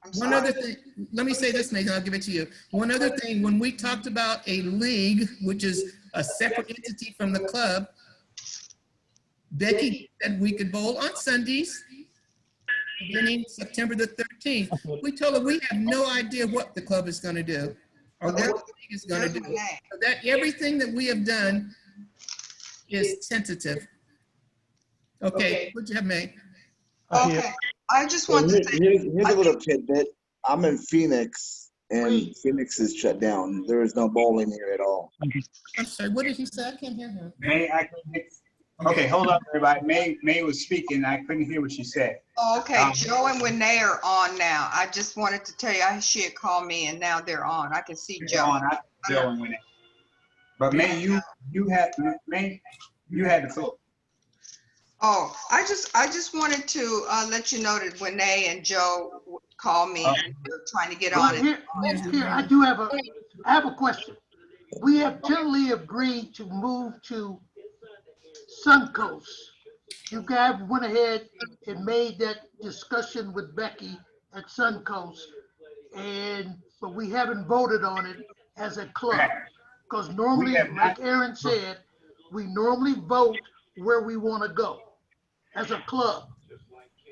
I'm One sorry. other thing, let me say this, Nathan, I'll give it to you. One other thing, when we talked about a league, which is a separate entity from the club, Becky said we could bowl on Sundays, beginning September the 13th. We told her we have no idea what the club is gonna do, or what the league is gonna do. So that everything that we have done is tentative. Okay, what'd you have, May? Okay, I just Well, want to say, here's I a little tidbit. I'm in Phoenix, and Phoenix is shut down. There is no bowling here at all. I'm sorry, what did he say? I can't hear him. May, I couldn't. Okay, hold up, everybody. May was speaking. I couldn't hear what she said. okay, Joe and Renee are on now. I just wanted to tell you, she had called me and now they're on. I can see You're Joe. on, I Joe and Renee. But May, you had the floor. Oh, I just wanted to let you know that Renee and Joe called me. They're trying to get Well, on it. here, I have a question. We have generally agreed to move to Suncoast. You guys went ahead and made that discussion with Becky at Suncoast, but we haven't voted on it as a club. Because normally, like Aaron said, we normally vote where we want to go as a club.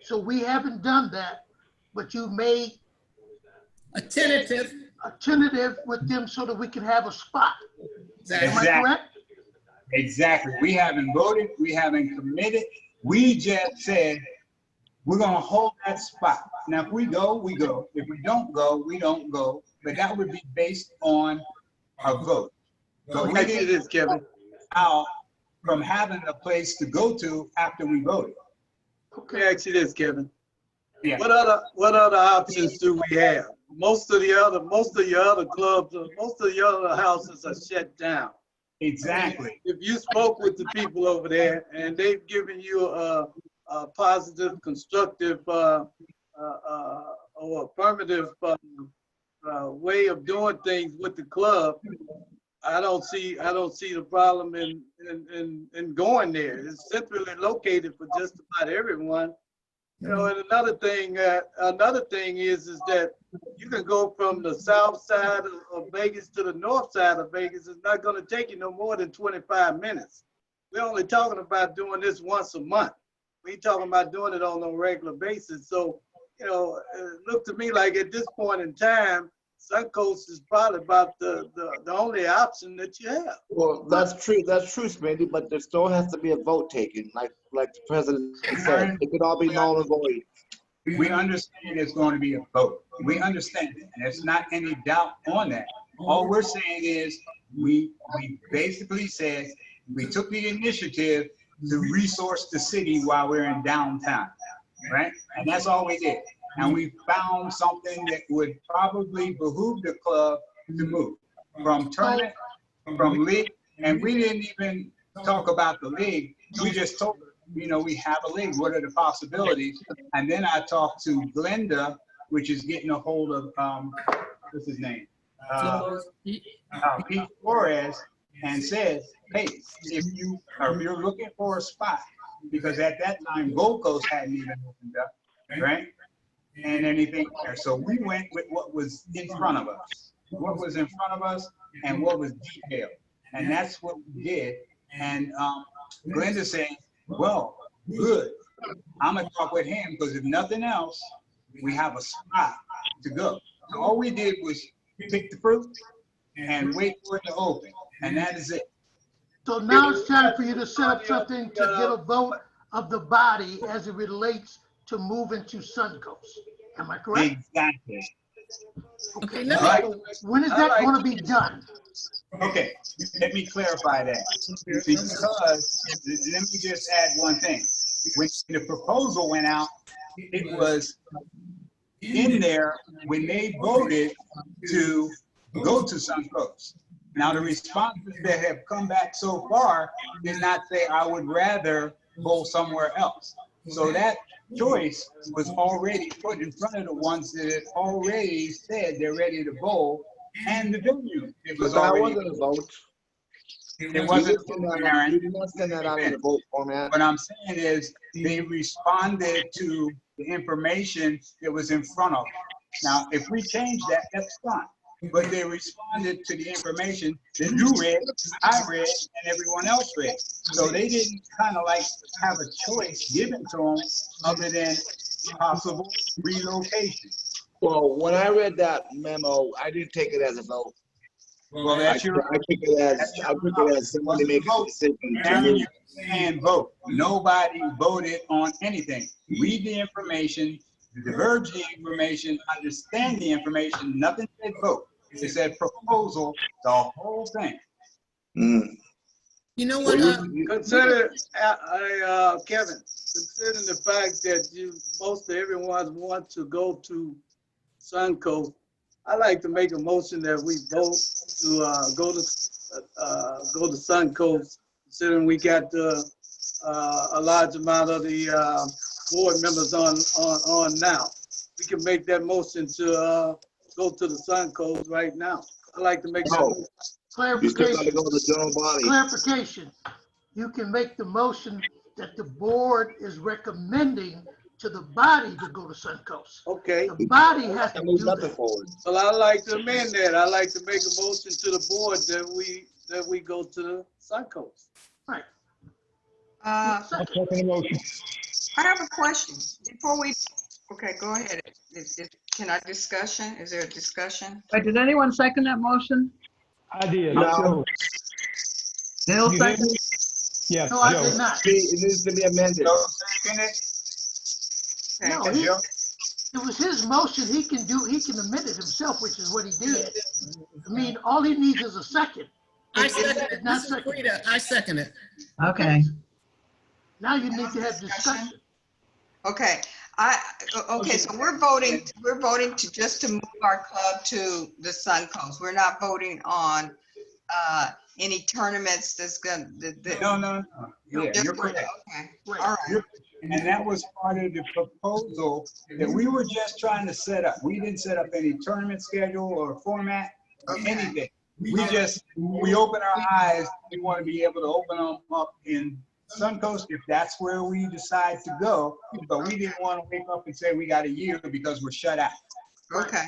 So we haven't done that, but you made A tentative. a tentative with them so that we can have a spot. Am I Exactly. correct? Exactly. We haven't voted. We haven't committed. We just said, we're gonna hold that spot. Now, if we go, we go. If we don't go, we don't go. But that would be based on a vote. But we Let me ask you didn't this, Kevin. out from having a place to go to after we voted. Let me ask you this, Kevin. Yeah. What other options do we have? Most of your other clubs, most of your other houses are shut down. Exactly. If you spoke with the people over there and they've given you a positive, constructive, or affirmative way of doing things with the club, I don't see the problem in going there. It's centrally located for just about everyone. You know, and another thing is that you can go from the south side of Vegas to the north side of Vegas. It's not going to take you no more than 25 minutes. We're only talking about doing this once a month. We ain't talking about doing it on a regular basis. So, you know, it looked to me like at this point in time, Suncoast is probably about the only option that you have. Well, that's true, Smitty, but there still has to be a vote taken, like the president said. It could all be null and void. We understand there's going to be a vote. We understand it, and there's not any doubt on that. All we're saying is we basically said we took the initiative to resource the city while we're in downtown, right? And that's all we did. And we found something that would probably behoove the club to move from tournament, from league. And we didn't even talk about the league. We just told her, you know, we have a league. What are the possibilities? And then I talked to Glenda, which is getting a hold of, what's his name? Pete Flores, and said, hey, if you're looking for a spot, because at that time, Gold Coast hadn't even opened up, right? And anything there. So we went with what was in front of us, what was in front of us and what was detailed. And that's what we did. And Glenda's saying, well, good. I'm gonna talk with him because if nothing else, we have a spot to go. So all we did was pick the fruit and wait for it to open. And that is it. So now it's time for you to set up something to get a vote of the body as it relates to moving to Suncoast. Am I correct? Exactly. Okay, So let me, when is that going to be done? Okay, let me clarify that. Because, let me just add one thing. When the proposal went out, it was in there when they voted to go to Suncoast. Now, the responses that have come back so far did not say, I would rather go somewhere else. So that choice was already put in front of the ones that had already said they're ready to bowl, and the venue. It was But that already. wasn't a vote. It wasn't. You did not send that out in the vote format. What I'm saying is they responded to the information that was in front of them. Now, if we change that, that's fine. But they responded to the information that you read, I read, and everyone else read. So they didn't kind of like have a choice given to them other than possible relocation. Well, when I read that memo, I didn't take it as a vote. Well, that's your. I took it as somebody making a decision to Aaron, move. you can't vote. Nobody voted on anything. Read the information, diverge the information, understand the information. Nothing said vote. It said proposal, the whole thing. Mm. you know what, Consider, Kevin, considering the fact that most of everyone want to go to Suncoast, I like to make a motion that we vote to go to Suncoast, considering we got a large amount of the board members on now. We can make that motion to go to the Suncoast right now. I like to make that motion. You still gotta go to the general body. Clarification. You can make the motion that the board is recommending to the body to go to Suncoast. Okay. The body has to That moves do nothing that. forward. Well, I like to amend that. I like to make a motion to the board that we go to the Suncoast. Right. I have a question before we, okay, go ahead. Can I discussion? Is there a discussion? Wait, did anyone second that motion? I did. No. Bill You hear second? me? Yes, No, I Joe. did not. See, it needs to be amended. So, second it? Okay. No, it was his motion. He can amend it himself, which is what he did. I mean, all he needs is a second. I second it, Not Mrs. second. Frida, I second it. Okay. Now you need to have discussion. Okay, okay, so we're voting to just to move our club to the Suncoast. We're not voting on any tournaments that's gonna. No. Yeah, Just you're voting, correct. okay, Right. all right. And that was part of the proposal that we were just trying to set up. We didn't set up any tournament schedule or format or Okay. anything. We open our eyes. We want to be able to open them up in Suncoast if that's where we decide to go. But we didn't want to wake up and say we got a year because we're shut out. Okay,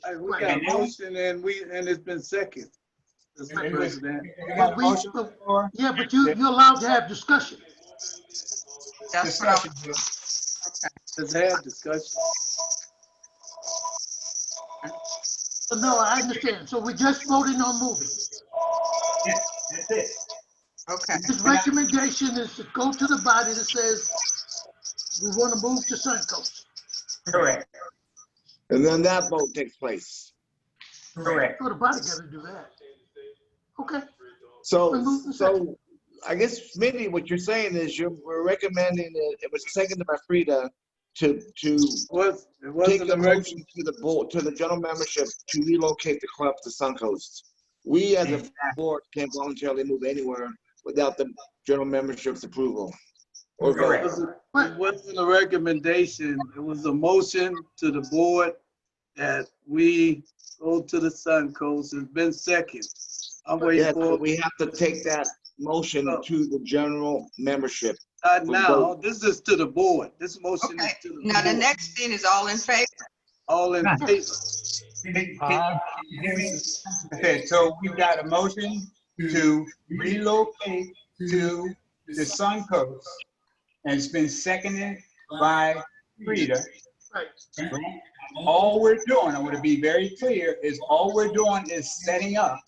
Hey, we got a motion and it's been second. Mr. President. We got a motion on the floor. Yeah, but you're allowed to have discussion. that's what I Discussion. Let's have discussion. So no, I understand. So we're just voting on moving. Yeah, that's it. okay. His recommendation is to go to the body that says we want to move to Suncoast. Correct. And then that vote takes place. Correct. So the body got to do that. Okay. So I guess, Smitty, what you're saying is we're recommending that it was seconded by Frida to It take wasn't the a rec- motion to the board, to the general membership to relocate the club to Suncoast. We as a board can't voluntarily move anywhere without the general membership's approval. Or vote. Correct. It wasn't a recommendation. It was a motion to the board that we go to the Suncoast. It's been second. I'm waiting Yes, for, but we have to take that motion to the general membership. Now, this is to the board. This motion Okay, is to the now the board. next thing is all in favor. All in Right. favor. Okay, so we've got a motion to relocate to the Suncoast, and it's been seconded by Frida. Right. All we're doing, I want to be very clear, is all we're doing is setting up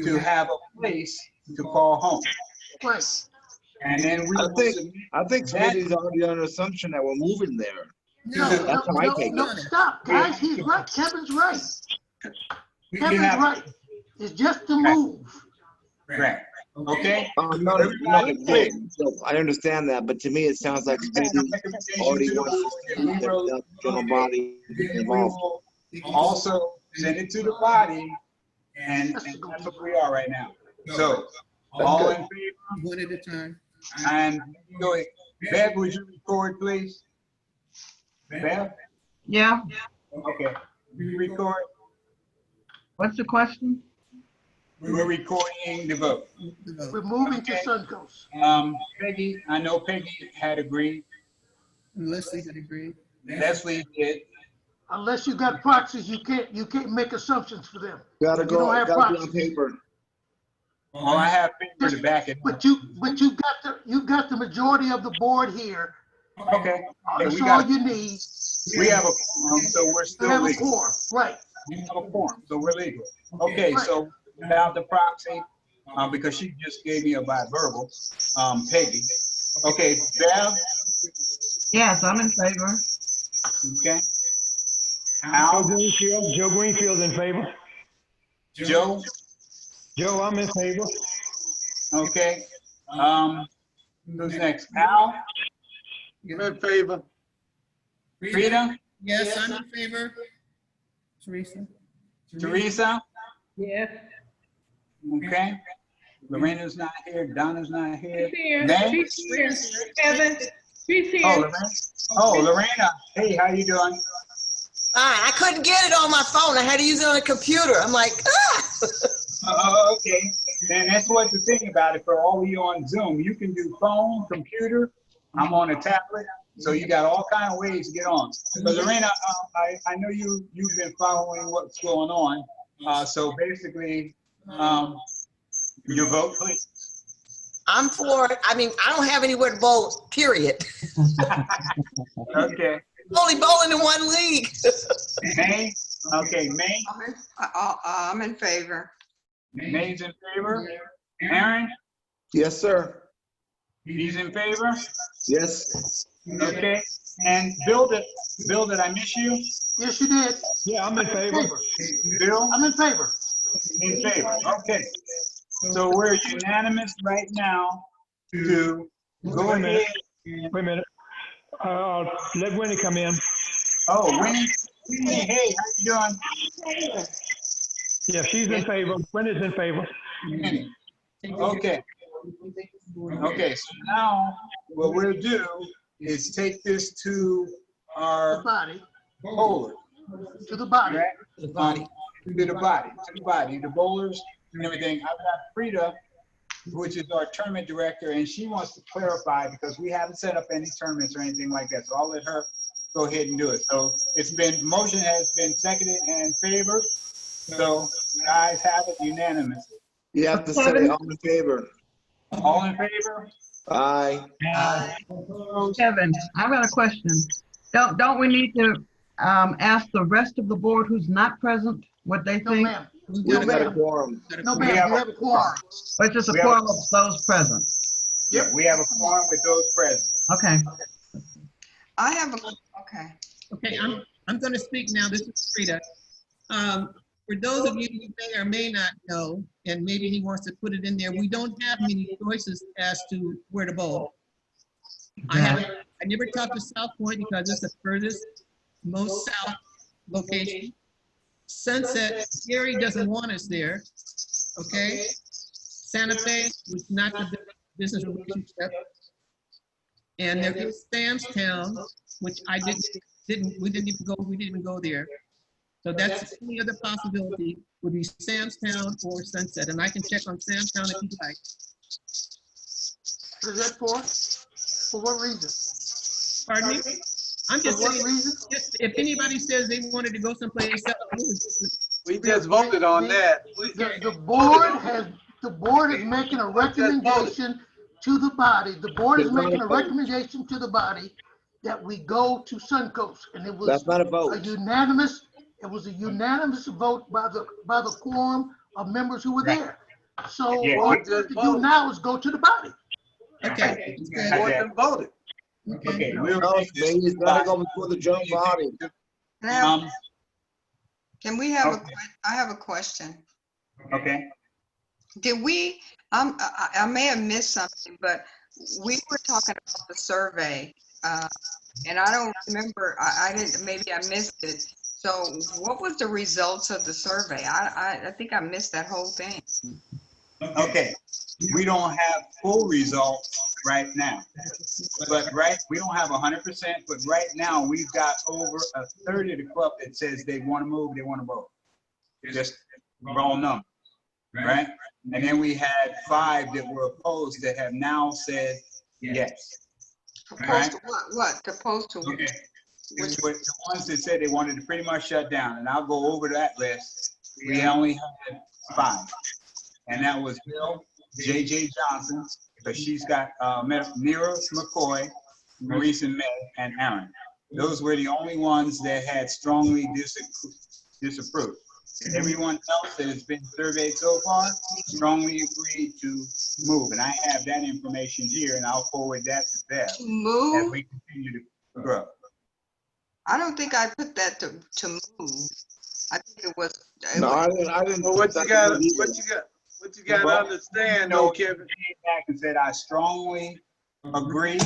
to have a place to call home. Right. And then we I will think- submit I think that- Smitty's already under assumption that we're moving there. No, That's how I take it. No, stop, guys, he's right, Kevin's right. you Kevin's have- right. It's just to move. Right, okay? No, I understand that, but to me, it sounds like Smitty already wants to see the general body We involved. will also send it to the body, and that's what we are right now. So, all in favor? one at a time. And go ahead. Bev, would you record, please? Bev? Yeah, Okay. You record. what's the question? We're recording the vote. We're moving to Suncoast. Peggy, I know Peggy had agreed. Leslie had agreed. Leslie did. Unless you got proxies, you can't make assumptions for them. Gotta You go, don't have gotta be on proxies. paper. Well, I have paper to back it up. But you got the majority of the board here. Okay. That's we all got, you need. we have a quorum, so we're You still have a legal. quorum, right? We have a quorum, so we're legal. Okay, Right. so without the proxy, because she just gave me a by verbal, Peggy. Okay, Bev, Yes, I'm in favor. okay. Joe Al, Greenfield in favor. Joe, Joe, I'm in favor. okay. Who's next? Al, I'm in favor. Frida, Yes, I'm in favor. Teresa? Teresa, Yes. okay. Lorena's not here, Donna's not here. She's here. May? She's here. Kevin, she's Oh, here. Lorena. Oh, Lorena, hey, how you doing? Fine. I couldn't get it on my phone. I had to use it on a computer. I'm like, ah. Oh, okay. And that's what the thing about it for all of you on Zoom. You can do phone, computer. I'm on a tablet, so you got all kind of ways to get on. But Lorena, I know you've been following what's going on. So basically, your vote, please. I'm for it. I mean, I don't have anywhere to bowl, period. Okay. Only bowling in one league. May? Okay, May? I'm in favor. May's in favor. Aaron? Yes, sir. He's in favor? Yes. Okay. And Bill, did I miss you? Yes, you did. Yeah, I'm in favor. Bill? I'm in favor. In favor, okay. So we're unanimous right now to go ahead. Wait a minute. Let Winnie come in. Oh, Winnie, hey, how you doing? Yeah, she's in favor. Winnie's in favor. Winnie. Okay. Okay, so now what we'll do is take this to The our body, bowler. to the body. Correct? To the body, the bowlers and everything. I've got Frida, which is our tournament director, and she wants to clarify because we haven't set up any tournaments or anything like that. So I'll let her go ahead and do it. So motion has been seconded and favored. So guys have it unanimous. You have to say all in favor. All in favor? Aye. Kevin, I've got a question. Don't we need to ask the rest of the board who's not present what they No, think? ma'am. We No, got a ma'am. quorum. No, We ma'am, have you have a quorum. Or just a We have- quorum of those present? Yeah, we have a quorum with those present. Okay. I have a, okay. Okay, I'm going to speak now. This is Frida. For those of you who may or may not know, and maybe he wants to put it in there, we don't have many choices as to where to bowl. I never talked to South Point because it's the furthest, most south location. Sunset, Gary doesn't want us there, okay? Santa Fe was not the business relationship. And there is Sam's Town, which we didn't even go there. So that's the only other possibility would be Sam's Town or Sunset, and I can check on Sam's Town if you'd like. What is that for? For what reason? Pardon me? I'm For just what saying, reason? if anybody says they wanted to go someplace else, We just voted on that. The board is making a recommendation to the body. The board is making a recommendation to the body that we go to Suncoast, and it was That's not a vote. a unanimous vote by the quorum of members who were there. So Yeah, all we we have to do now is go to the body. okay. The board done voted. Okay, we'll No, take this. it's gotta go before the general body. Can we have Okay. I have a question. Okay, Did we, I may have missed something, but we were talking about the survey, and I don't remember, I didn't, maybe I missed it. So what was the results of the survey? I think I missed that whole thing. okay. We don't have full results right now. But we don't have 100%, but right now we've got over a third of the club that says they want to move, they want to vote. Just raw numbers, right? And then we had 5 that were opposed that have now said yes. Opposed to what? Opposed to Okay. The ones that said they wanted to pretty much shut down, and I'll go over that list. We only had 5. And that was Bill, J.J. Johnson, but she's got Mira McCoy, Marisa May, and Aaron. Those were the only ones that had strongly disapproved. Everyone else that has been surveyed so far strongly agreed to move. And I have that information here, and I'll forward that to Bev as move? we continue to grow. I don't think I put that to move. I think it was. No, I didn't. But what you got to understand though, Kevin. Came back and said, I strongly agree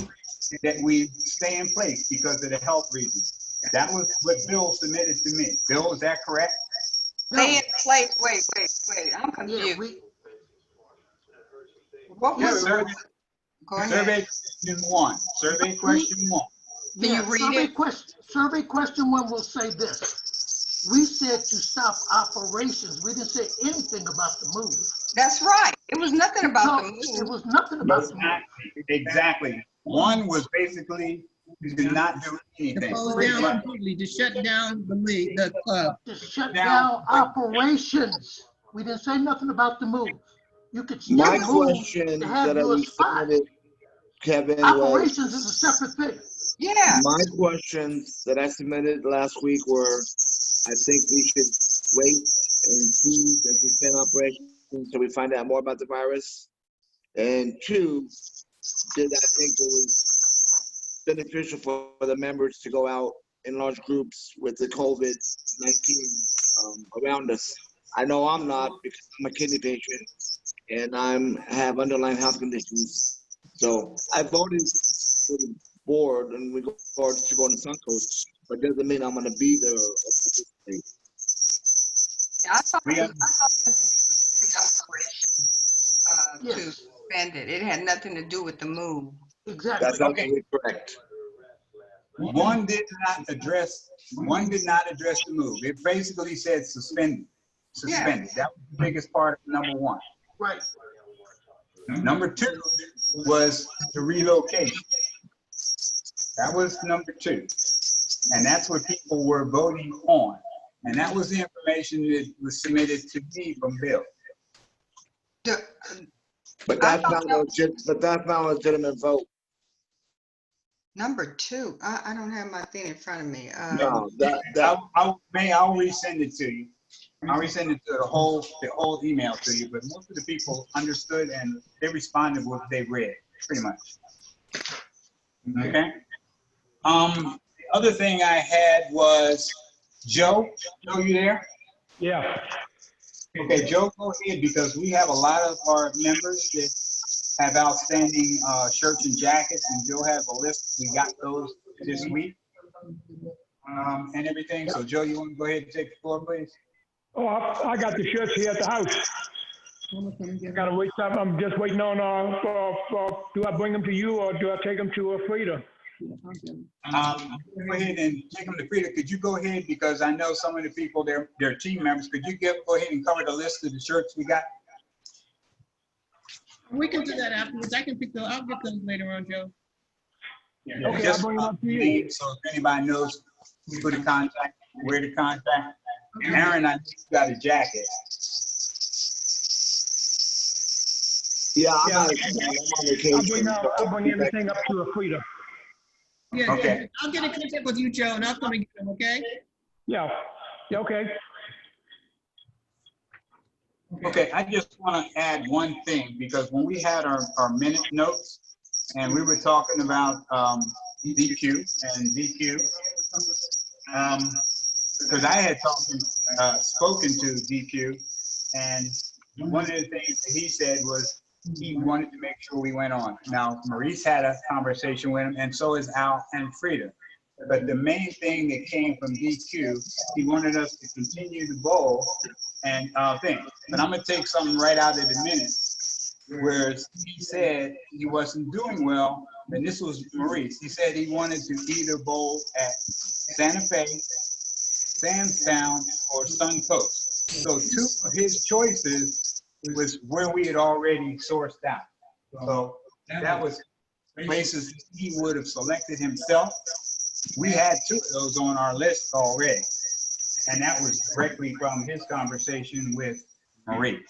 that we stay in place because of the health reasons. That was what Bill submitted to me. Bill, is that correct? Stay in place. Wait. I'm confused. What was Survey, Go ahead. survey question 1. Survey question 1. Can you read it? Survey question 1 will say this. We said to stop operations. We didn't say anything about the move. That's right. It was nothing about the It move. was nothing about the move. Exactly. 1 was basically to not do To anything. close Pretty down much. completely, to shut down the league, the club. To shut down operations. We didn't say nothing about the move. You could still My move question to have that your we spot. submitted, Kevin, Operations was, is a separate thing. Yeah. my questions that I submitted last week were, I think we should wait and see and suspend operations until we find out more about the virus. And 2, did I think it was beneficial for the members to go out in large groups with the COVID-19 around us? I know I'm not, because I'm a kidney patient and have underlying health conditions. So I voted for the board in regards to going to Suncoast, but doesn't mean I'm gonna be there or participate. I thought We it have- was operation to suspend it. It had nothing to do with the move. Exactly. That's absolutely correct. 1 did not address the move. It basically said suspend. Suspended. That was the biggest part of number 1. Right. Number 2 was the relocation. That was number 2. And that's what people were voting on. And that was the information that was submitted to me from Bill. But that's not a legitimate vote. Number 2, I don't have my thing in front of me. No, I'll resend it to you. I'll resend it to the whole email to you, but most of the people understood and they responded with what they read, pretty much. Okay? The other thing I had was, Joe, you there? Yeah. Okay, Joe, go ahead, because we have a lot of our members that have outstanding shirts and jackets, and Joe has a list. We got those this week and everything. So, Joe, you want to go ahead and take the floor, please? Oh, I got the shirts here at the house. I gotta wait. I'm just waiting on, do I bring them to you or do I take them to Frida? Go ahead and take them to Frida. Could you go ahead, because I know some of the people, they're team members. Could you go ahead and cover the list of the shirts we got? We can do that afterwards. I can pick those, I'll get those later on, Joe. Yeah, Okay, just I'll bring it up to you. leave, so if anybody knows who to contact, where to contact. Aaron, I think you got a jacket. Yeah, I'm Yeah. on vacation. I'll bring everything up to Frida. Yeah, Okay. I'll get in contact with you, Joe, and I'll come and get them, okay? Yeah, yeah, okay. Okay, I just want to add one thing, because when we had our minute notes, and we were talking about DQ and DQ, because I had spoken to DQ, and one of the things that he said was he wanted to make sure we went on. Now, Maurice had a conversation with him, and so is Al and Frida. But the main thing that came from DQ, he wanted us to continue to bowl and thing. But I'm gonna take something right out of the minutes, whereas he said he wasn't doing well, and this was Maurice. He said he wanted to either bowl at Santa Fe, Samstown, or Suncoast. So two of his choices was where we had already sourced out. So that was places he would have selected himself. We had two of those on our list already. And that was directly from his conversation with Maurice.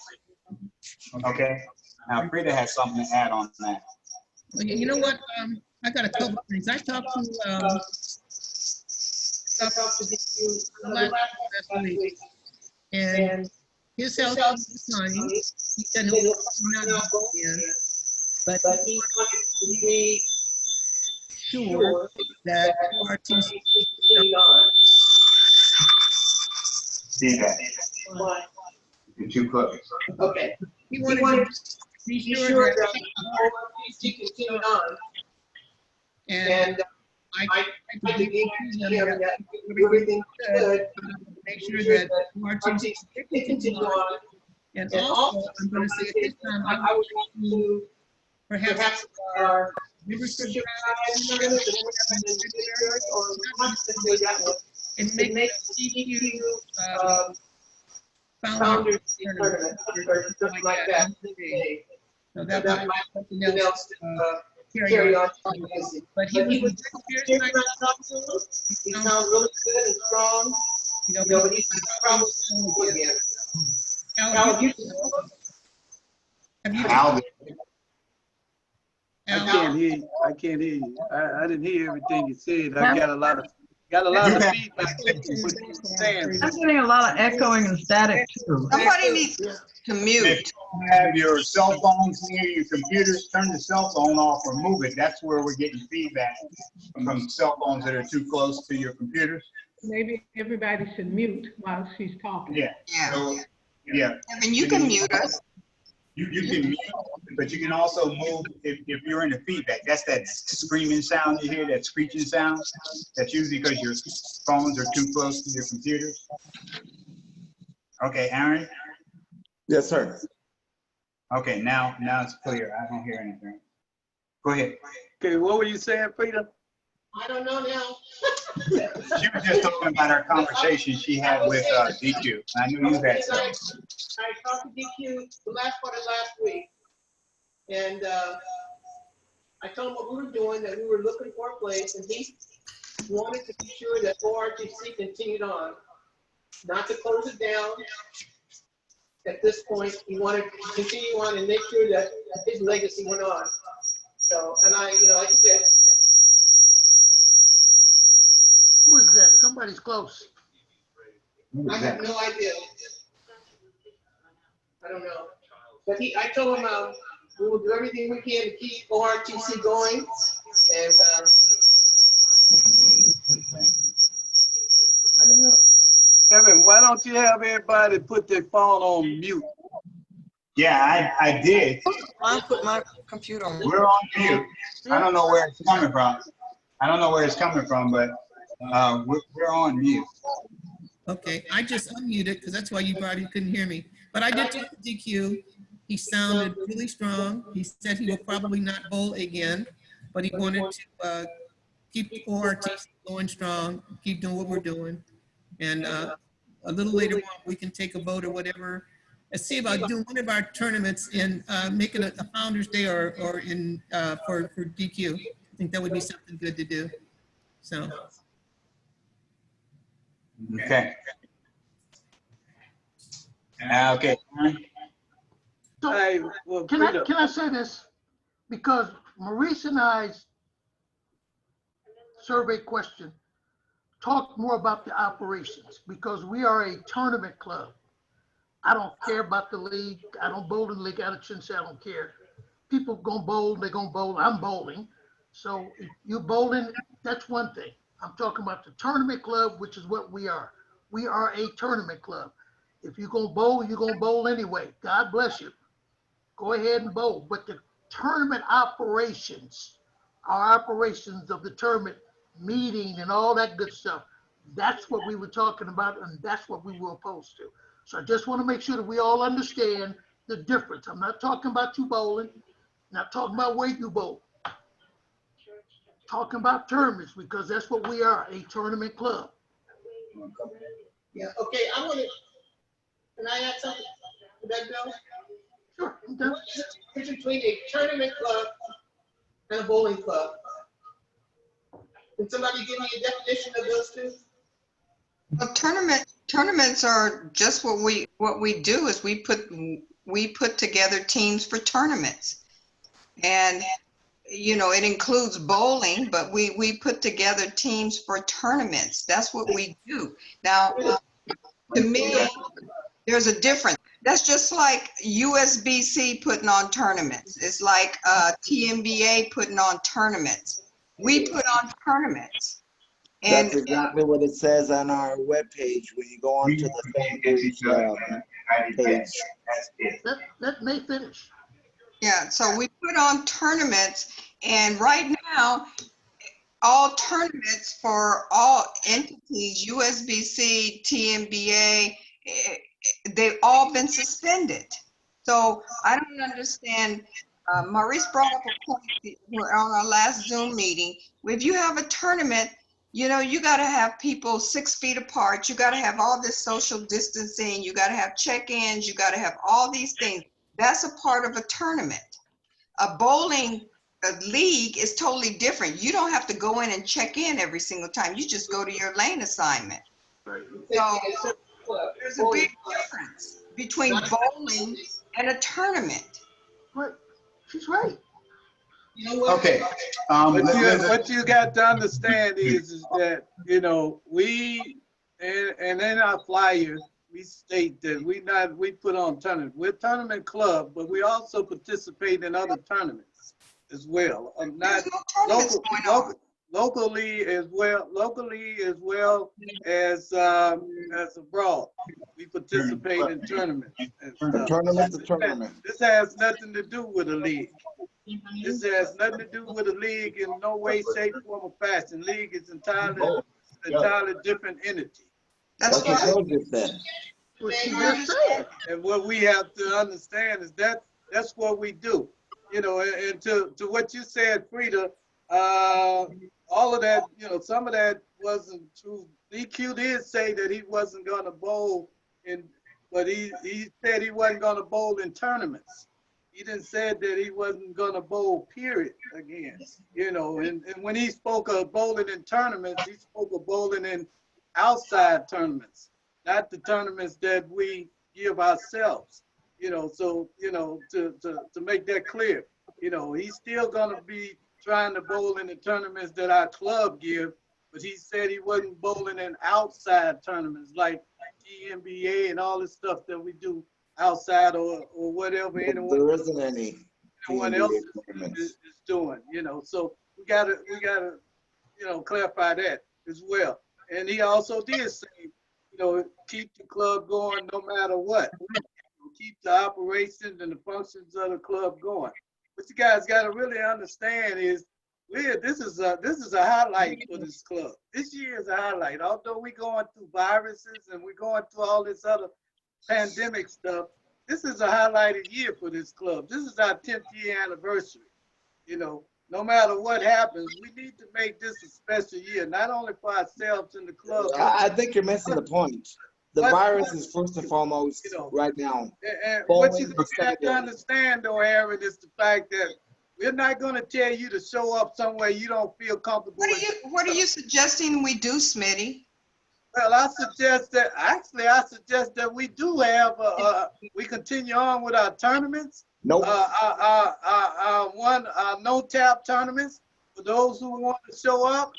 Okay, now Frida has something to add on that. Well, you know what, I got a couple of things. I talked to last week, and his health is fine. He said he'll probably not go in, but he wanted to be sure that RTC Feedback. You're too close. Okay. he wanted to be sure that RTC continued on. and I tried to get him that everything good, make sure that RTC continue on. And also, I'm going to say at this time, I would like to perhaps our membership and make DQ founders tournament or something like that. So that might be something else carry on. But he was he sounds really good and strong. You know, but he's probably again. Al, Al, I can't hear you. I can't hear you. I didn't hear everything you said. I got a lot of feedback. I'm getting a lot of echoing and static too. Somebody needs to if mute. you have your cell phones near your computers, turn the cell phone off or move it. That's where we're getting feedback from cell phones that are too close to your computers. Maybe everybody should mute while she's talking. Yeah. Yeah. So, yeah. And you can mute us. You can mute, but you can also move if you're in the feedback. That's that screaming sound you hear, that screeching sound. That's usually because your phones are too close to your computers. Okay, Aaron? Yes, sir. Okay, now it's clear. I don't hear anything. Go ahead. Okay, what were you saying, Frida? I don't know now. She was just talking about our conversation she had with DQ. I knew you had some. I talked to DQ the last part of last week. And I told him what we were doing, that we were looking for a place, and he wanted to be sure that ORTC continued on, not to close it down. At this point, he wanted to continue on and make sure that his legacy went on. So, and I, like I said, Who is that? Somebody's close. I have no idea. I don't know. But I told him we will do everything we can to keep ORTC going. And I don't know. Kevin, why don't you have everybody put their phone on mute? Yeah, I did. I put my computer on. We're on mute. I don't know where it's coming from. But we're on mute. Okay, I just unmuted because that's why you probably couldn't hear me. But I did talk to DQ. He sounded really strong. He said he will probably not bowl again, but he wanted to keep ORTC going strong, keep doing what we're doing. And a little later on, we can take a vote or whatever and see about doing one of our tournaments in, making a Founder's Day or in, for DQ. I think that would be something good to do. So, Okay. Okay. So, Hey, well, can I, Frida, can I say this? Because Maurice and I's survey question talked more about the operations, because we are a tournament club. I don't care about the league. I don't bowl in the league. I shouldn't say I don't care. People gonna bowl, they're gonna bowl. I'm bowling. So if you're bowling, that's one thing. I'm talking about the tournament club, which is what we are. We are a tournament club. If you're gonna bowl, you're gonna bowl anyway. God bless you. Go ahead and bowl. But the tournament operations, our operations of the tournament meeting and all that good stuff, that's what we were talking about, and that's what we were opposed to. So I just want to make sure that we all understand the difference. I'm not talking about you bowling, not talking about where you bowl. Talking about tournaments, because that's what we are, a tournament club. Yeah, okay, I want to, can I add something to that, Bill? Sure, I'm done. What's the difference between a tournament club and a bowling club? Can somebody give me a definition of those two? Well, tournaments are just what we do is we put together teams for tournaments. And, you know, it includes bowling, but we put together teams for tournaments. That's what we do. Now, to me, there's a difference. That's just like USBC putting on tournaments. It's like TMBA putting on tournaments. We put on tournaments. And That's exactly what it says on our webpage when you go onto the page. Let me finish. yeah, so we put on tournaments, and right now, all tournaments for all entities, USBC, TMBA, they've all been suspended. So I don't understand. Maurice brought up a point on our last Zoom meeting. If you have a tournament, you know, you got to have people 6 feet apart. You got to have all this social distancing. You got to have check-ins. You got to have all these things. That's a part of a tournament. A bowling league is totally different. You don't have to go in and check in every single time. You just go to your lane assignment. So there's a big difference between bowling and a tournament. Right. She's right. Okay. what you got to understand is that, you know, we, and in our flyer, we state that we put on tournament. We're a tournament club, but we also participate in other tournaments as well. Not locally as well as abroad. We participate in tournaments. Tournament to tournament. This has nothing to do with a league. This has nothing to do with a league in no way, shape, form, or fashion. League is entirely different entity. That's Like right. you just said. And what we have to understand is that's what we do. You know, and to what you said, Frida, all of that, you know, some of that wasn't true. DQ did say that he wasn't going to bowl but he said he wasn't going to bowl in tournaments. He didn't say that he wasn't going to bowl, period, again. You know, and when he spoke of bowling in tournaments, he spoke of bowling in outside tournaments, not the tournaments that we give ourselves. You know, so, you know, to make that clear, you know, he's still going to be trying to bowl in the tournaments that our club give, but he said he wasn't bowling in outside tournaments like TMBA and all this stuff that we do outside or whatever There isn't any. anyone else is doing, you know. So we gotta, you know, clarify that as well. And he also did say, you know, keep the club going no matter what. Keep the operations and the functions of the club going. What you guys got to really understand is, this is a highlight for this club. This year is a highlight. Although we're going through viruses and we're going through all this other pandemic stuff, this is a highlighted year for this club. This is our 10th year anniversary. You know, no matter what happens, we need to make this a special year, not only for ourselves in the club. I think you're missing the point. The But- virus is first and foremost You know. right now. And Bowling what you is have to secondary. understand though, Aaron, is the fact that we're not gonna tell you to show up somewhere you don't feel comfortable. What are you suggesting we do, Smitty? Well, I suggest that we do have, we continue on with our tournaments. Nope. Our no-tap tournaments, for those who want to show up,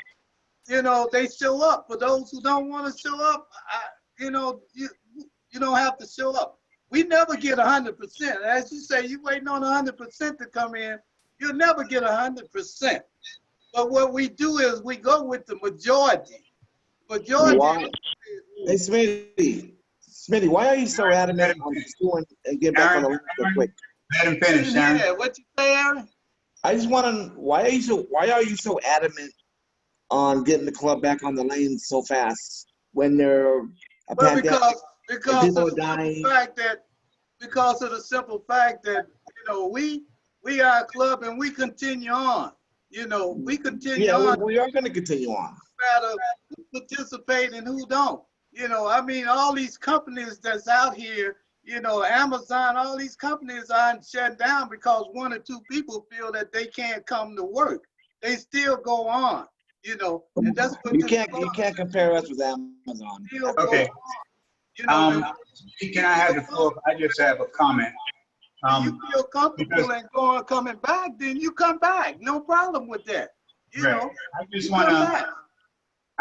you know, they show up. For those who don't want to show up, you know, you don't have to show up. We never get 100%. As you say, you waiting on 100% to come in, you'll never get 100%. But what we do is we go with the majority. Why? Hey, Smitty, why are you so adamant on pursuing and get back on the list real quick? Let him finish, Aaron. Yeah, what you say, Aaron? I just want to. Why are you so adamant on getting the club back on the lane so fast when there a Well, pandemic? because people of are the dying. simple fact that, because of the simple fact that, you know, we are a club and we continue on. You know, we continue Yeah, on. we are going to continue on. No matter who participate and who don't. You know, I mean, all these companies that's out here, you know, Amazon, all these companies aren't shut down because one or two people feel that they can't come to work. They still go on, you know, and that's what You can't compare us with Amazon. Okay. You know, Can I have the floor? I just have a comment. you feel comfortable and coming back, then you come back. No problem with that. You Right. know, I just you want come to. back.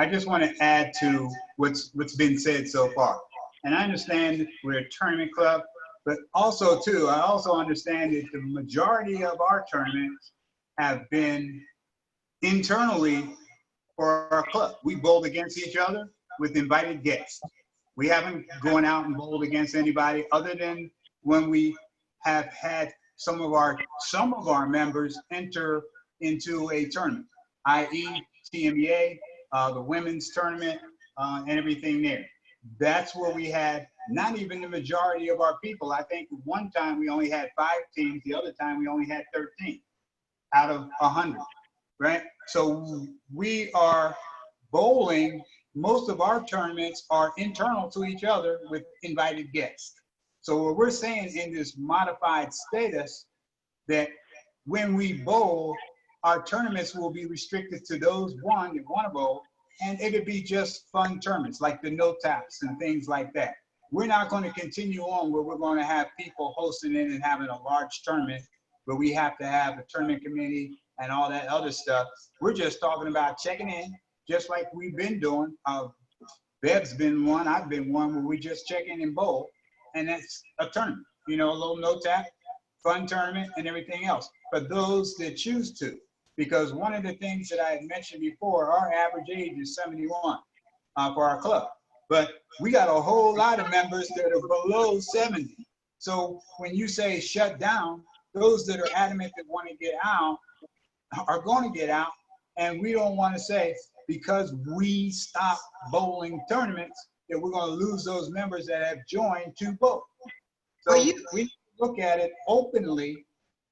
I just want to add to what's been said so far. And I understand we're a tournament club, but also too, I also understand that the majority of our tournaments have been internally for our club. We bowled against each other with invited guests. We haven't gone out and bowled against anybody other than when we have had some of our members enter into a tournament, i.e. TMEA, the women's tournament, and everything there. That's where we had not even the majority of our people. I think one time we only had 5 teams, the other time we only had 13 out of 100, right? So we are bowling, most of our tournaments are internal to each other with invited guests. So what we're saying in this modified status, that when we bowl, our tournaments will be restricted to those that want to bowl, and it'll be just fun tournaments like the no taps and things like that. We're not going to continue on where we're going to have people hosting it and having a large tournament, but we have to have a tournament committee and all that other stuff. We're just talking about checking in, just like we've been doing. Bev's been one, I've been one, where we just check in and bowl, and that's a tournament. You know, a little no tap, fun tournament, and everything else. For those that choose to. Because one of the things that I had mentioned before, our average age is 71 for our club. But we got a whole lot of members that are below 70. So when you say shut down, those that are adamant that want to get out are going to get out. And we don't want to say, because we stop bowling tournaments, that we're going to lose those members that have joined to bowl. So we look at it openly,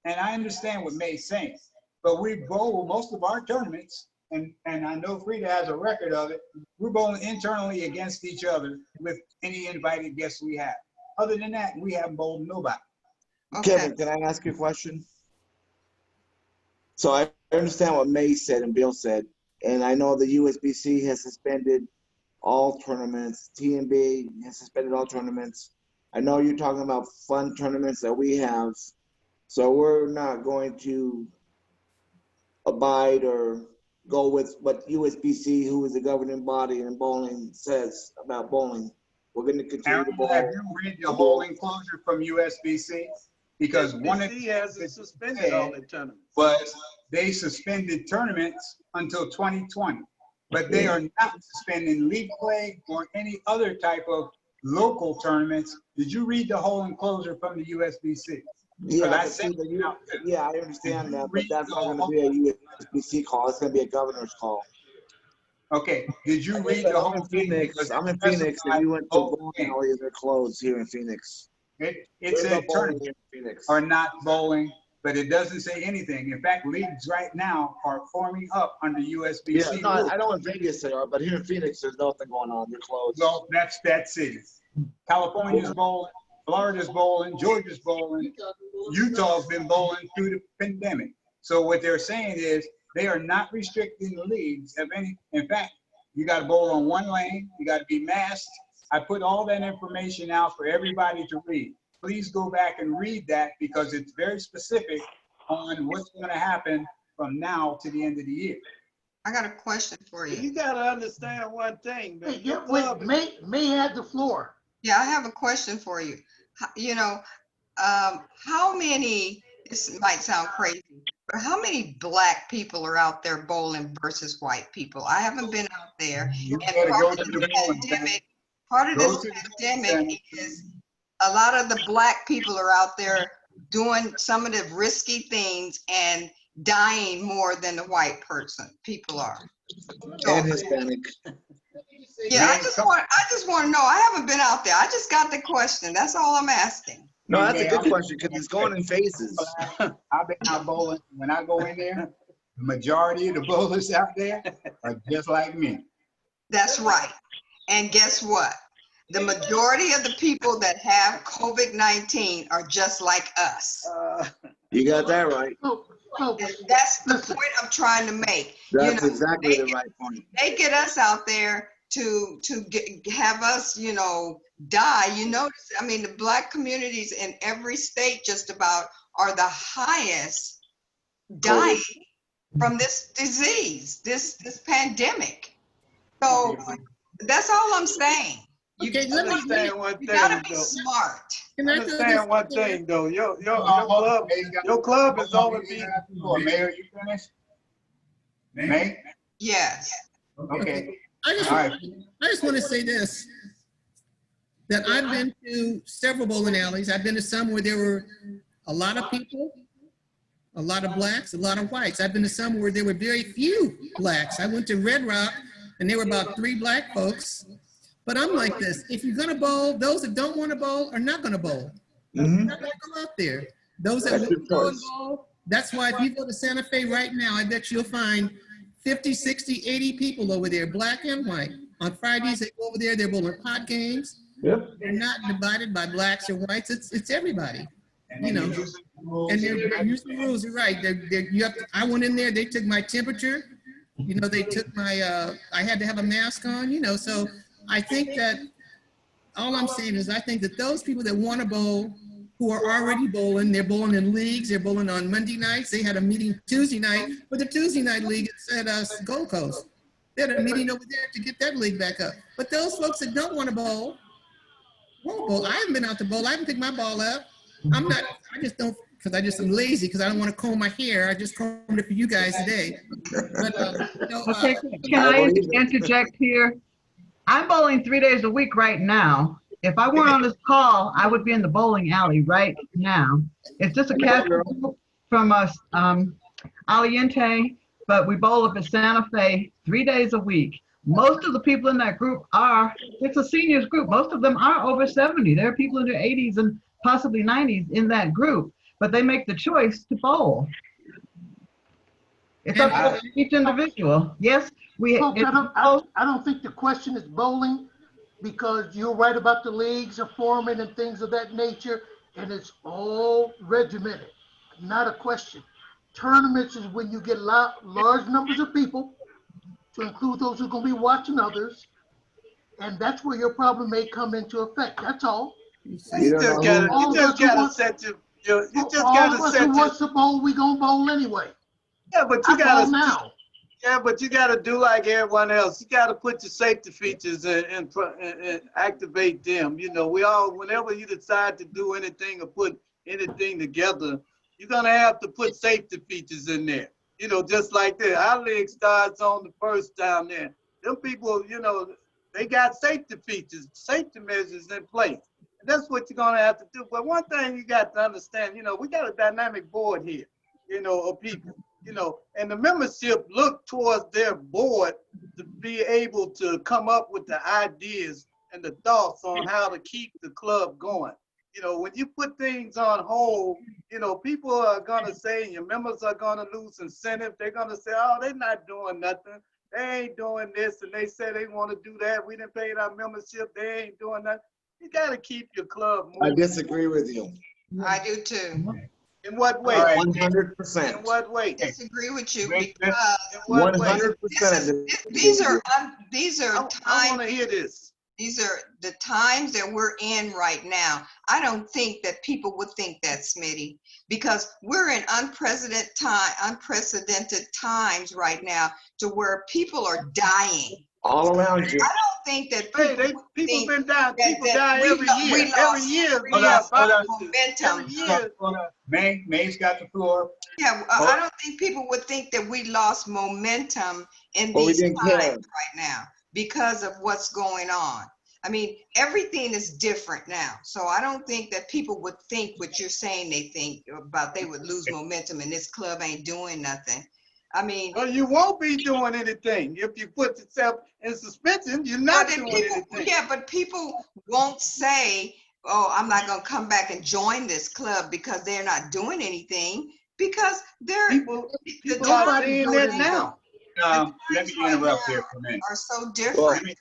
and I understand what May's saying. But we bowl most of our tournaments, and I know Frida has a record of it. We're bowling internally against each other with any invited guests we have. Other than that, we haven't bowled nobody. Kevin, can I ask you a question? So I understand what May said and Bill said, and I know the USBC has suspended all tournaments. TMB has suspended all tournaments. I know you're talking about fun tournaments that we have, so we're not going to abide or go with what USBC, who is the governing body in bowling, says about bowling. We're going to continue to bowl. Have you read the whole enclosure from USBC? Because one of USBC hasn't suspended all the tournaments. was they suspended tournaments until 2020, but they are not suspending league play or any other type of local tournaments. Did you read the whole enclosure from the USBC? Yeah, I understand that, but that's not going to be a USBC call. It's going to be a governor's call. Okay, did you read the whole thing? I'm in Phoenix, and we went to bowling alley. They're closed here in Phoenix. It said tournaments are not bowling. but it doesn't say anything. In fact, leagues right now are forming up under Yeah, USBC no, rules. I know in Vegas they are, but here in Phoenix, there's nothing going on. They're closed. Well, that's that city. California's bowling, Florida's bowling, Georgia's bowling, Utah's been bowling through the pandemic. So what they're saying is they are not restricting the leagues of any. In fact, you got to bowl on one lane. You got to be masked. I put all that information out for everybody to read. Please go back and read that because it's very specific on what's going to happen from now to the end of the year. I got a question for you. You gotta understand one thing, man. Hey, Your wait, club is- May had the floor. Yeah, I have a question for you. You know, how many, this might sound crazy, but how many black people are out there bowling versus white people? I haven't been out there. You And better part go of to this the bowling center. pandemic, part of Go this to the pandemic is a lot of the black people are out there doing some of the risky things and dying more than the white people are. So, And Hispanic. yeah, I just want to know. I haven't been out there. I just got the question. That's all I'm asking. No, that's a good question because it's going in phases. I've been out bowling. When I go in there, the majority of the bowlers out there are just like me. That's right. And guess what? The majority of the people that have COVID-19 are just like us. You got that right. So, And that's the point I'm trying to make. That's You know, exactly the right point. they get us out there to have us, die. You notice, I mean, the black communities in every state just about are the highest dying from this disease, this pandemic. So that's all I'm saying. You Okay, let me- understand one you thing, gotta be though. smart. Can I throw this Understand one out there? thing, though. Your club is only being. Mayor, you finished? May? Yes. Okay. I just, All right. I just want to say this, that I've been to several bowling alleys. I've been to some where there were a lot of people, a lot of blacks, a lot of whites. I've been to some where there were very few blacks. I went to Red Rock and there were about 3 black folks. But I'm like this, if you're gonna bowl, those that don't want to bowl are not gonna bowl. Mhm. Not gonna go out there. Those that That's want your to go and choice. bowl, that's why if you go to Santa Fe right now, I bet you'll find 50, 60, 80 people over there, black and white. On Fridays, they go over there, they're bowling pot games. Yep. They're not divided by blacks or whites, it's everybody. And You then know, use the rules. and they're using the rules, you're right. I went in there, they took my temperature, they took my, I had to have a mask on, so I think that, all I'm saying is I think that those people that want to bowl, who are already bowling, they're bowling in leagues, they're bowling on Monday nights. They had a meeting Tuesday night with the Tuesday night league at Gold Coast. They had a meeting over there to get that league back up. But those folks that don't want to bowl, won't bowl. I haven't been out to bowl. I haven't picked my ball up. I just don't, because I'm lazy, because I don't want to comb my hair. I just combed it for you guys today. But, Okay, can I interject here? I'm bowling 3 days a week right now. If I weren't on this call, I would be in the bowling alley right now. It's just a casual group from us, Aliente, but we bowl up at Santa Fe 3 days a week. Most of the people in that group it's a seniors group. Most of them are over 70. There are people in their 80s and possibly 90s in that group, but they make the choice to bowl. It's up to each individual. Yes, Folks, I don't think the question is bowling, because you're right about the leagues are forming and things of that nature, and it's all regimented, not a question. Tournaments is when you get large numbers of people, to include those who are going to be watching others, and that's where your problem may come into effect. That's all. You just gotta set your. All of us who wants to bowl, we gonna bowl anyway. Yeah, but you I bowl gotta now. Yeah, but you gotta do like everyone else. You gotta put your safety features and activate them. Whenever you decide to do anything or put anything together, you're gonna have to put safety features in there. Just like that. Our league starts on the first down there. Them people, they got safety features, safety measures in place. And that's what you're gonna have to do. But one thing you got to understand, we got a dynamic board here, of people. And the membership look towards their board to be able to come up with the ideas and the thoughts on how to keep the club going. you know, when you put things on hold, you know, people are gonna say, your members are gonna lose incentive. They're gonna say, oh, they're not doing nothing. They ain't doing this, and they say they want to do that. We didn't pay our membership. They ain't doing that. You gotta keep your club I moving. disagree with you. I do too. In what way? All right. 100%. In what way? Disagree with you Wait, because In what way? 100%. these are I want to hear this. these are the times that we're in right now. I don't think that people would think that, Smitty, because we're in unprecedented times right now to where people are dying. All around you. I don't think that People been dying. that- People that die we every lo- year. we Every lost- year we we lost have momentum. every year. May's got the floor. Yeah, I don't think people would think that we lost momentum in Or we these didn't times care. right now because of what's going on. I mean, everything is different now. So I don't think that people would think what you're saying they think about they would lose momentum and this club ain't doing nothing. I mean, Well, you won't be doing anything. If you put yourself in suspension, you're not doing anything. yeah, but people won't say, oh, I'm not gonna come back and join this club because they're not doing anything, because they're People the are times saying that now. Let me interrupt here for a minute. are so different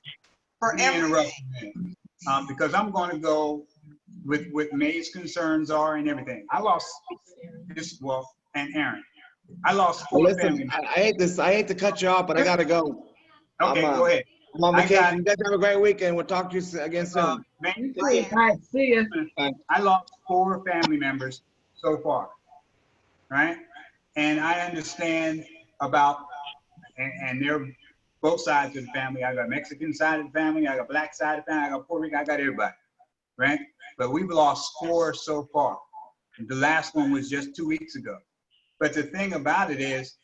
for Let me everything. interrupt a minute. Because I'm going to go with what May's concerns are and everything. I lost this, well, and Aaron. I lost Well, 4 listen, family I hate to cut you off, but I gotta go. Okay, go ahead. I'm on I vacation. got- You guys have a great weekend. We'll talk to you again soon. Man, All right, see ya. I lost 4 family members so far, right? And I understand about, and they're both sides of the family. I got Mexican side of the family, I got black side of the family, I got Puerto Rican, I got everybody, right? But we've lost 4 so far. The last one was just 2 weeks ago. But the thing about it is,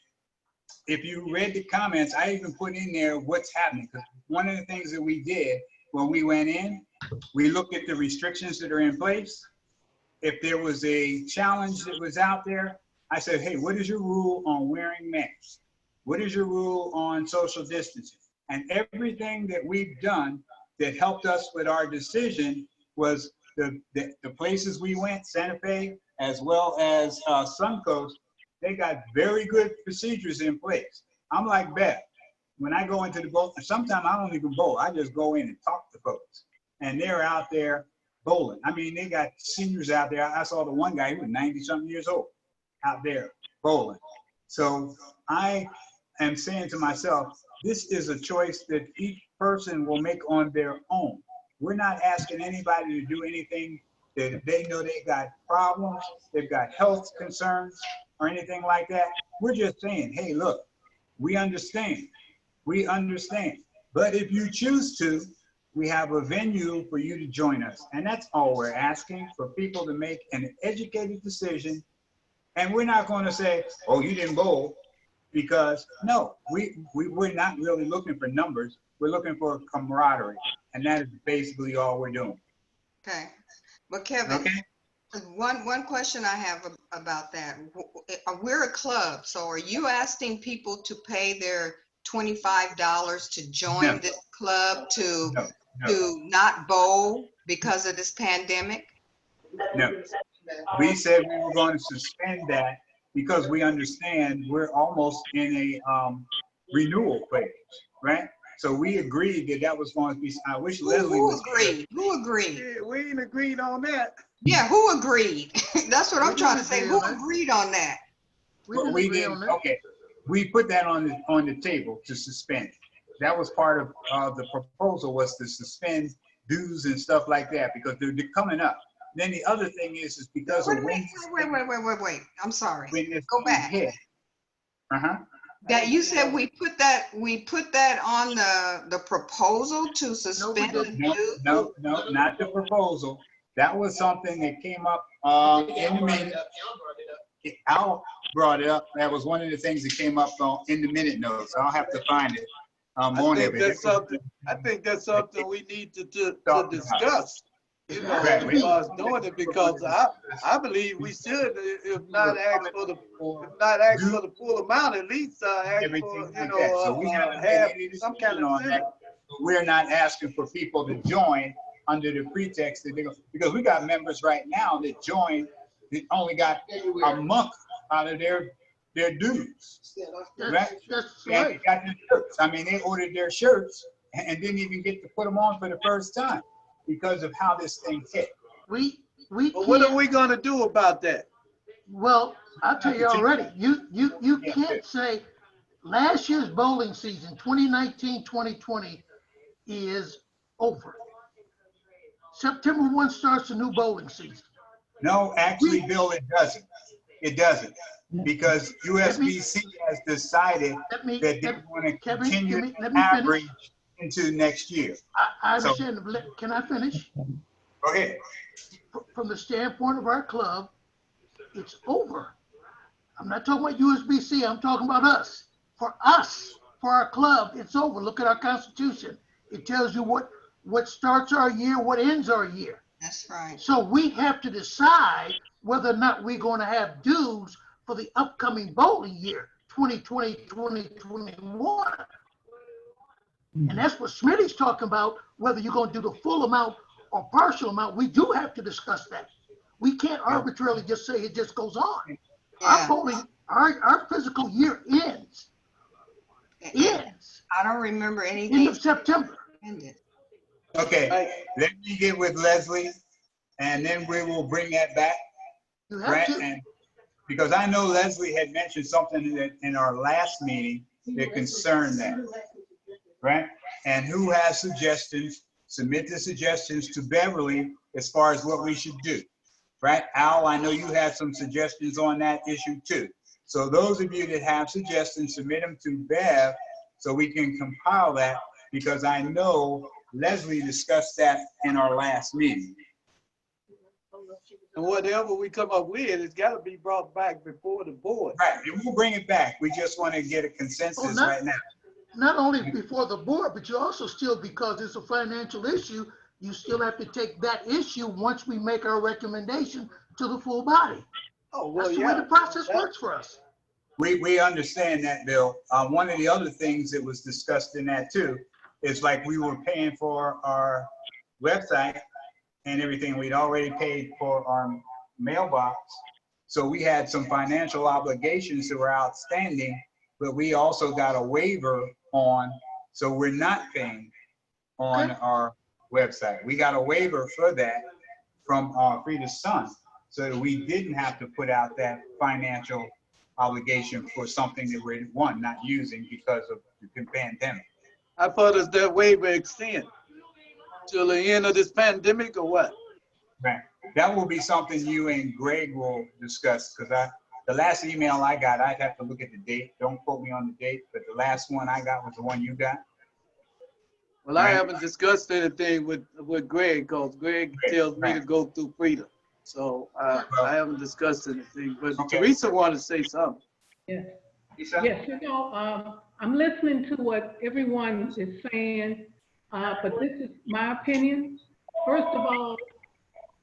if you read the comments, I even put in there what's happening. Because one of the things that we did when we went in, we looked at the restrictions that are in place. If there was a challenge that was out there, I said, hey, what is your rule on wearing masks? What is your rule on social distancing? And everything that we've done that helped us with our decision was the places we went, Santa Fe, as well as Suncoast, they got very good procedures in place. I'm like Beth. When I go into the boat, sometimes I don't even bowl. I just go in and talk to folks. And they're out there bowling. I mean, they got seniors out there. I saw the one guy, he was 90-something years old, out there bowling. So I am saying to myself, this is a choice that each person will make on their own. We're not asking anybody to do anything that if they know they got problems, they've got health concerns or anything like that. We're just saying, hey, look, we understand. We understand. But if you choose to, we have a venue for you to join us. And that's all we're asking, for people to make an educated decision. And we're not going to say, oh, you didn't bowl, because no, we're not really looking for numbers. We're looking for camaraderie. And that is basically all we're doing. Okay, but Kevin, Okay. one question I have about that. We're a club, so are you asking people to pay their $25 to join No. this club to No. not bowl because of this pandemic? No. We said we were going to suspend that because we understand we're almost in a renewal phase, right? So we agreed that that was going to be, I wish Leslie Who was here. agreed? Who agreed? Yeah, we ain't agreed on that. Yeah, who agreed? That's what I'm We trying to didn't say. agree Who on that. agreed on that? But we didn't, okay. We put that on the table to suspend. That was part of the proposal, was to suspend dues and stuff like that because they're coming up. Then the other thing is because of when Wait. I'm sorry. when this Go thing back. hit. That you said we put that on the proposal to suspend the dues? No, not the proposal. That was something that came up in the minute. Al brought it up. That was one of the things that came up in the minute notes. I'll have to find it. I think that's something we need to discuss. You know, Right. as far as doing it, because I believe we should, if not ask for the full amount, at least ask Everything for, like that. So we haven't made have any some kind decision of on that. incentive. We're not asking for people to join. under the pretext that because we got members right now that joined, that only got a month out of their dues. Right? That's And they right. got their shirts. I mean, they ordered their shirts and didn't even get to put them on for the first time because of how this thing hit. We But what are can't, we gonna do about that? well, I'll tell you already, you Yeah. can't say last year's bowling season, 2019-2020 is over. September 1 starts a new bowling season. No, actually, Bill, it doesn't. It doesn't. Because USBC has decided Let me, that they want to Kevin, continue let to me finish. average into next year. I So- understand, can I finish? Go ahead. From the standpoint of our club, it's over. I'm not talking about USBC, I'm talking about us. For us, for our club, it's over. Look at our constitution. It tells you what starts our year, what ends our year. That's right. So we have to decide whether or not we're going to have dues for the upcoming bowling year, 2020, 2021. And that's what Smitty's talking about, whether you're going to do the full amount or partial amount. We do have to discuss that. We can't arbitrarily just say it just goes on. Our Yeah. bowling, our physical year ends I don't remember any end of games September. ended. Okay, let me get with Leslie and then we will bring that back. You have Right? to. And because I know Leslie had mentioned something that in our last meeting that concerned that. Right? And who has suggestions, submit the suggestions to Beverly as far as what we should do. Right? Al, I know you had some suggestions on that issue too. So those of you that have suggestions, submit them to Bev so we can compile that, because I know Leslie discussed that in our last meeting. And whatever we come up with, it's gotta be brought back before the board. Right, and we'll bring it back. We just want to get a consensus not- right now. Not only before the board, but you also still, because it's a financial issue, you still have to take that issue once we make our recommendation to the full body. Oh, well, That's the way yeah. the process works for us. We understand that, Bill. One of the other things that was discussed in that too is like we were paying for our website and everything. We'd already paid for our mailbox. So we had some financial obligations that were outstanding, but we also got a waiver on, so we're not paying on our website. We got a waiver for that from Frida's son, so that we didn't have to put out that financial obligation for something that we're, one, not using because of the pandemic. How far does that waiver extend? Till the end of this pandemic or what? Right. That will be something you and Greg will discuss, because the last email I got, I'd have to look at the date. Don't quote me on the date, but the last one I got was the one you got. Well, I Right. haven't discussed anything with Greg, because Greg tells me to go through Frida. So I haven't discussed anything, but Okay. Teresa wanted to say something. Yes. Lisa? Yes, I'm listening to what everyone is saying, but this is my opinion. First of all,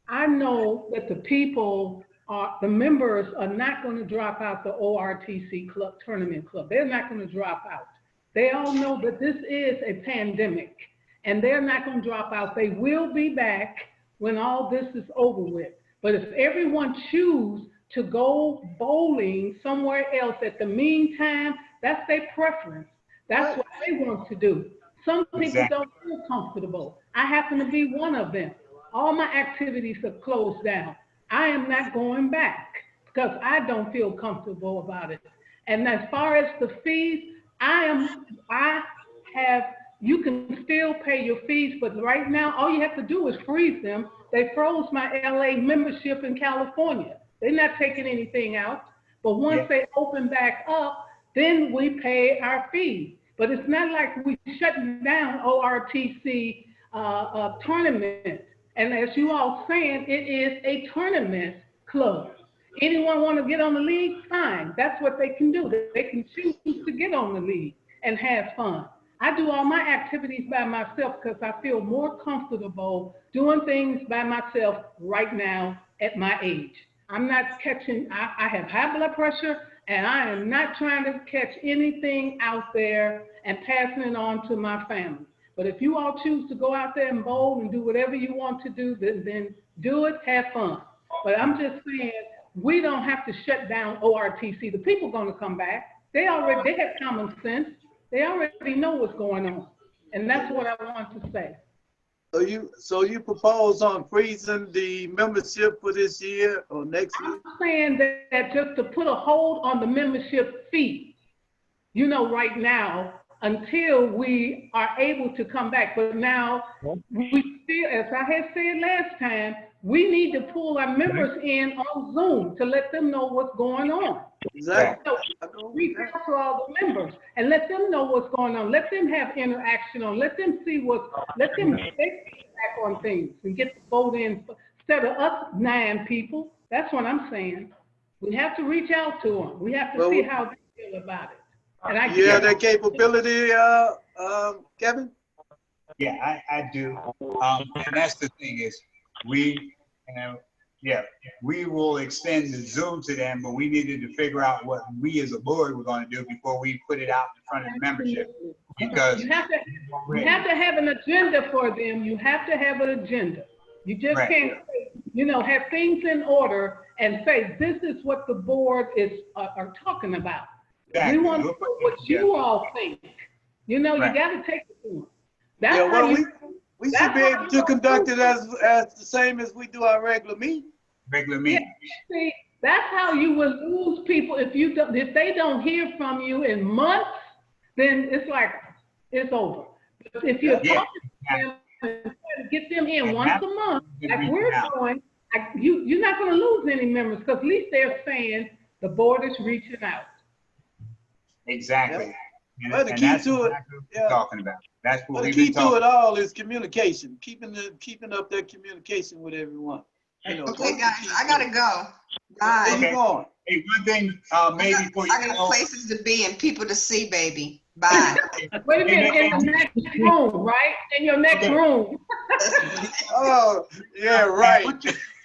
I know that the members are not going to drop out the ORTC club, tournament club. They're not going to drop out. They all know that this is a pandemic, and they're not going to drop out. They will be back when all this is over with. But if everyone choose to go bowling somewhere else at the meantime, that's their preference. That's what they want to do. Some people Exactly. don't feel comfortable. I happen to be one of them. All my activities have closed down. I am not going back because I don't feel comfortable about it. And as far as the fees, you can still pay your fees, but right now, all you have to do is freeze them. They froze my LA membership in California. They're not taking anything out. But once they open back up, then we pay our fees. But it's not like we shutting down ORTC tournament. And as you all saying, it is a tournament club. Anyone want to get on the league? Fine. That's what they can do. They can choose to get on the league and have fun. I do all my activities by myself because I feel more comfortable doing things by myself right now at my age. I'm not catching, I have high blood pressure, and I am not trying to catch anything out there and passing it on to my family. But if you all choose to go out there and bowl and do whatever you want to do, then do it, have fun. But I'm just saying, we don't have to shut down ORTC. The people gonna come back. They have common sense. They already know what's going on. And that's what I want to say. So you propose on freezing the membership for this year or next year? I'm saying that just to put a hold on the membership fee, you know, right now, until we are able to come back. But now, we still, as I had said last time, we need to pull our members in on Zoom to let them know what's going on. Exactly. So reach out to all the members and let them know what's going on. Let them have interaction on. Let them see let them take feedback on things and get the vote in instead of us 9 people. That's what I'm saying. We have to reach out to them. We have to see how they feel about it. And you have that capability, Kevin? Yeah, I do. And that's the thing is, we will extend the Zoom to them, but we needed to figure out what we as a board were going to do before we put it out in front of the membership. Because you have to have an agenda for them. You have to have an agenda. You just can't, have things in order and say, this is what the board are talking about. Exactly. We want to know what you all think. You got to take it to them. That's we should be able to conduct it as the same as we do our regular meeting. Regular meeting. Yeah, see, that's how you will lose people if they don't hear from you in months. Then it's like it's over. But if you're talking to them and trying to get them in once a month, like we're doing, you're not going to lose any members because at least they're saying the board is reaching out. Exactly. Well, the key to it, talking about. That's what the key to it all is communication, keeping up that communication with everyone. Okay, guys, I gotta go. Bye. Okay. Hey, one thing, maybe for you. I got places to be and people to see, baby. Bye. Wait a minute, in the next room, right? In your next room. Oh, yeah, right.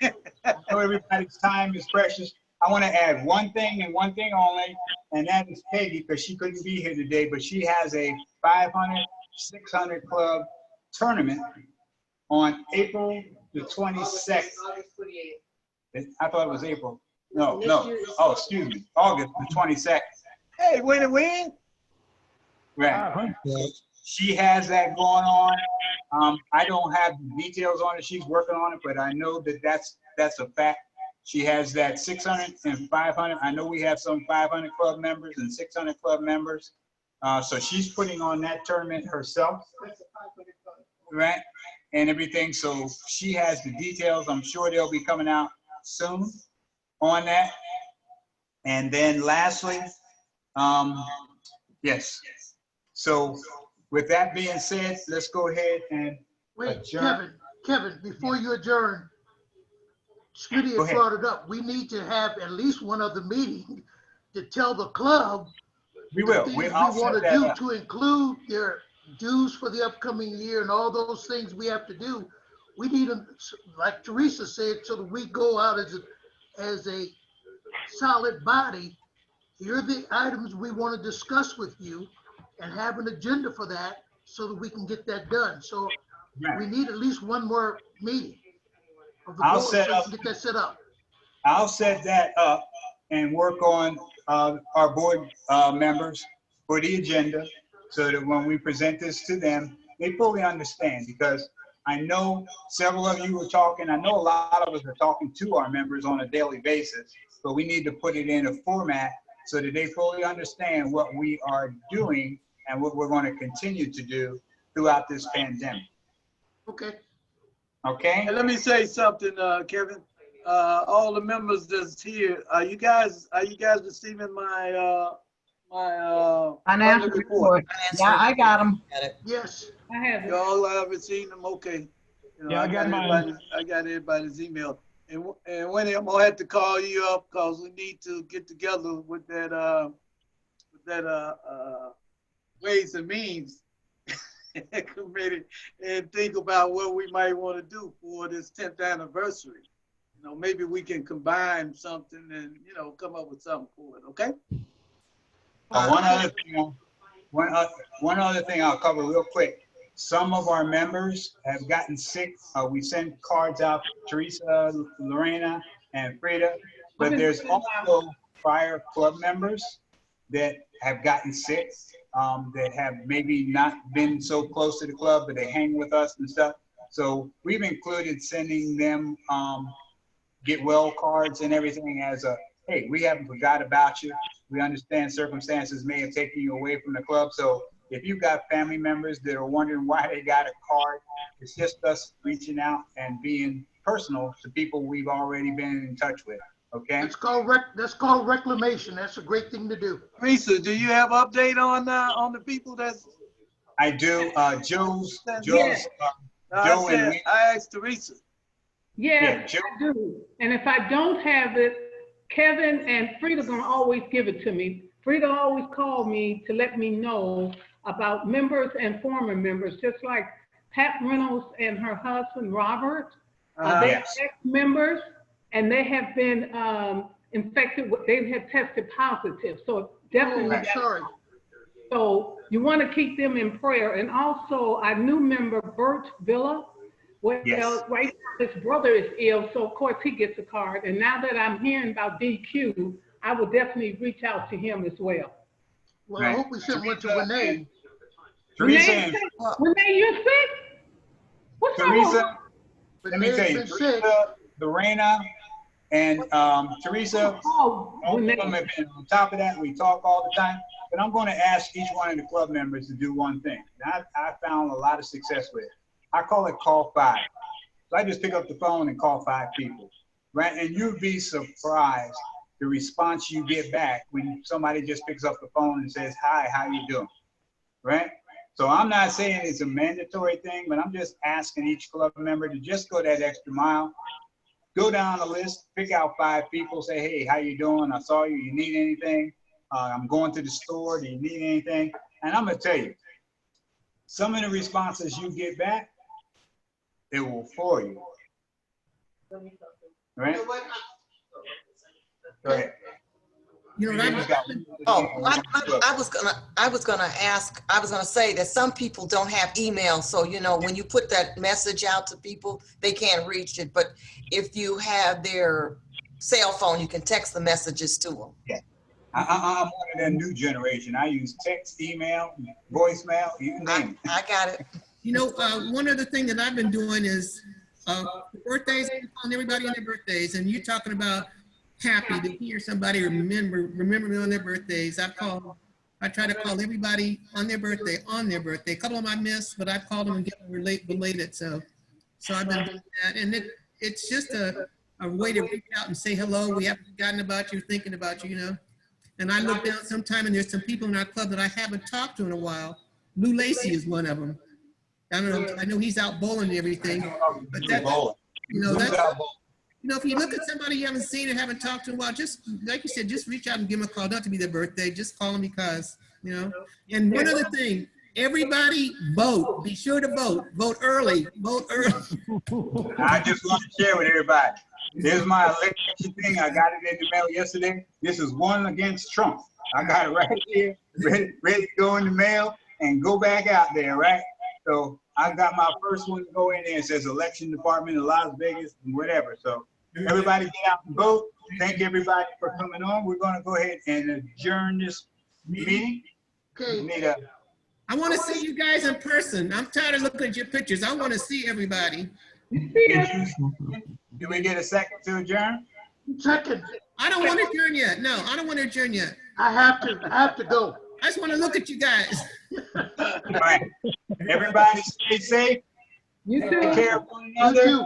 So everybody's time is precious. I want to add one thing and one thing only, and that is Peggy, because she couldn't be here today, but she has a 500, 600 club tournament on April the 22nd. I thought it was April. No. Oh, excuse me. August the 22nd. Hey, win. Right. She has that going on. I don't have the details on it. She's working on it, but I know that that's a fact. She has that 600 and 500. I know we have some 500 club members and 600 club members. So she's putting on that tournament herself, right? And everything. So she has the details. I'm sure they'll be coming out soon on that. And then lastly, yes. So with that being said, let's go ahead and adjourn. Kevin, before you adjourn, Smitty has brought it up. We need to have at least one other meeting to tell the club we want to do to include their dues for the upcoming year and all those things we have to do. We need them, like Teresa said, so that we go out as a solid body. Here are the items we want to discuss with you and have an agenda for that so that we can get that done. So we need at least one more meeting. Get that set up. I'll set that up and work on our board members for the agenda so that when we present this to them, they fully understand, because I know several of you were talking. I know a lot of us are talking to our members on a daily basis, but we need to put it in a format so that they fully understand what we are doing and what we're going to continue to do throughout this pandemic. Okay. Okay. And let me say something, Kevin. All the members that's here, are you guys receiving my financial report? Yeah, I got them. Yes. I have it. Y'all haven't seen them? Okay. I got mine. I got everybody's email. And Winnie, I'm gonna have to call you up because we need to get together with that Ways and Means committee and think about what we might want to do for this 10th anniversary. Maybe we can combine something and come up with something for it. Okay. One other thing I'll cover real quick. some of our members have gotten sick. We send cards out to Teresa, Lorena, and Frida, but there's also prior club members that have gotten sick, that have maybe not been so close to the club, but they hang with us and stuff. So we've included sending them get well cards and everything as a, hey, we haven't forgot about you. We understand circumstances may have taken you away from the club. So if you've got family members that are wondering why they got a card, it's just us reaching out and being personal to people we've already been in touch with. Okay. That's called reclamation. That's a great thing to do. Teresa, do you have update on the people that's? I do. Joe's. I asked Teresa. Yes, I do. And if I don't have it, Kevin and Frida gonna always give it to me. Frida always called me to let me know about members and former members, just like Pat Reynolds and her husband, Robert. They are ex-members, and they have been infected, they have tested positive. So definitely. Oh, sorry. So you want to keep them in prayer. And also our new member, Bert Villa, right now his brother is ill, so of course he gets a card. And now that I'm hearing about DQ, I will definitely reach out to him as well. Well, I hope we sent one to Renee. Teresa, Renee, you sick? What's wrong? Let me tell you, Teresa, Lorena, and Teresa, all of them have been on top of that. We talk all the time. But I'm going to ask each one of the club members to do one thing. And I found a lot of success with it. I call it call 5. So I just pick up the phone and call 5 people, right? And you'd be surprised the response you get back when somebody just picks up the phone and says, hi, how you doing, right? So I'm not saying it's a mandatory thing, but I'm just asking each club member to just go that extra mile. Go down the list, pick out 5 people, say, hey, how you doing? I saw you, you need anything? I'm going to the store, do you need anything? And I'm gonna tell you, some of the responses you get back, it will floor you. Right? Go ahead. You know, I was gonna say that some people don't have email, so you know when you put that message out to people, they can't reach it. But if you have their cell phone, you can text the messages to them. Yeah, I'm one of that new generation. I use text, email, voicemail, you name it. I got it. You know, one other thing that I've been doing is birthdays, calling everybody on their birthdays, and you're talking about happy to hear somebody remember me on their birthdays. I try to call everybody on their birthday. A couple of them I missed, but I called them and get them belated. So I've been doing that, and it's just a way to reach out and say hello. We haven't forgotten about you, thinking about you, you know. And I look down sometime, and there's some people in our club that I haven't talked to in a while. Lou Lacey is one of them. I don't know. I know he's out bowling and everything, but that, you know, that's. You know, if you look at somebody you haven't seen and haven't talked to in a while, just like you said, just reach out and give them a call. Not to be their birthday, just call them because, you know. And one other thing, everybody vote. Be sure to vote. Vote early. Vote early. I just want to share with everybody. There's my election thing. I got it in the mail yesterday. This is one against Trump. I got it right here, ready to go in the mail and go back out there, right? So I got my first one to go in there. It says election department in Las Vegas and whatever. So everybody get out and vote. Thank everybody for coming on. We're going to go ahead and adjourn this meeting. Okay. I want to see you guys in person. I'm tired of looking at your pictures. I want to see everybody. Do we get a second to adjourn? Second. I don't want to adjourn yet. No, I don't want to adjourn yet. I have to go. I just want to look at you guys. All right. Everybody stay safe. You too. Take care of one another. You too.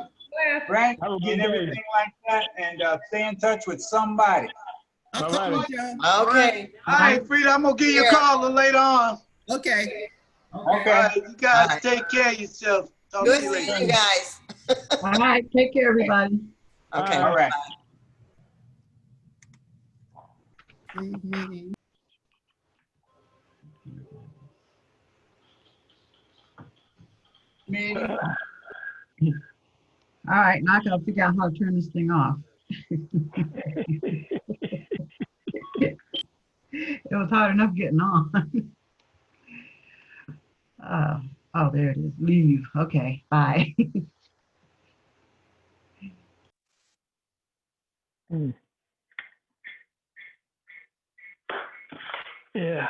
Right? Get everything like that and stay in touch with somebody. I'll call you, Joe. Okay. All right, Frida, I'm gonna give you a call later on. Okay. All right, you guys take care of yourself. Talk to Good you later. seeing you guys. All right, take care, everybody. Okay. All right. All right, now I gotta figure out how to turn this thing off. It was hard enough getting on. Oh, there it is. Leave. Okay, bye. Yeah.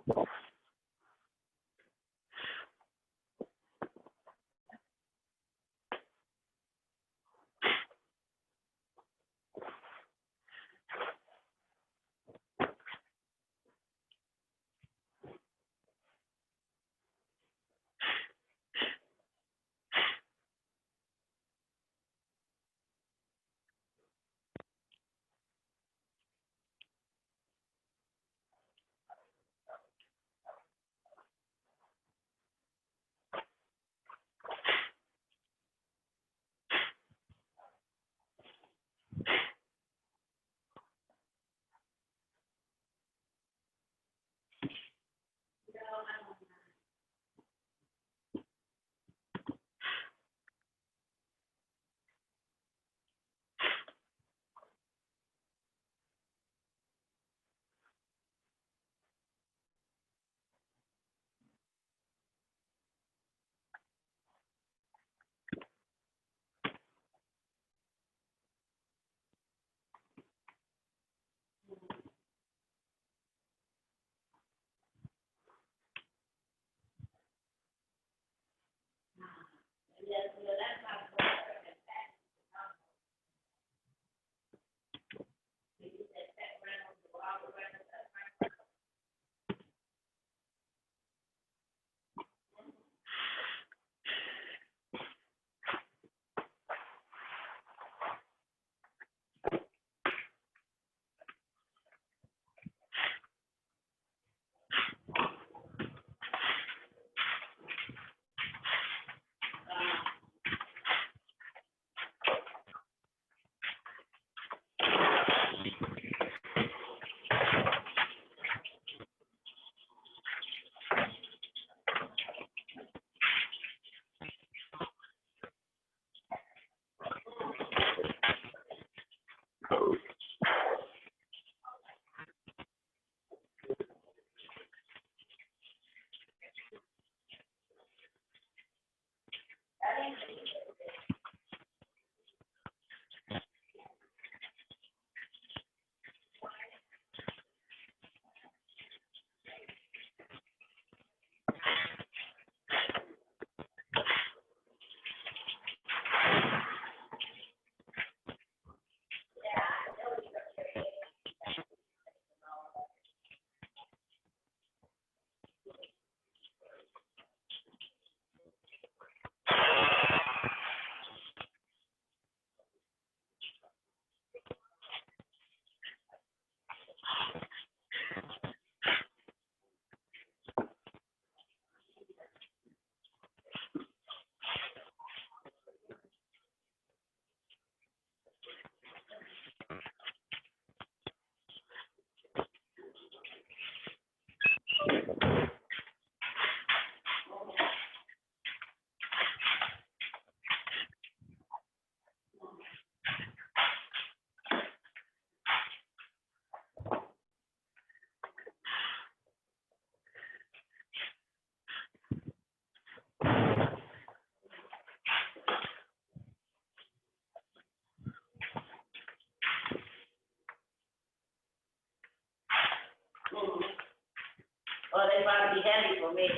Well, they about to be heavy for me.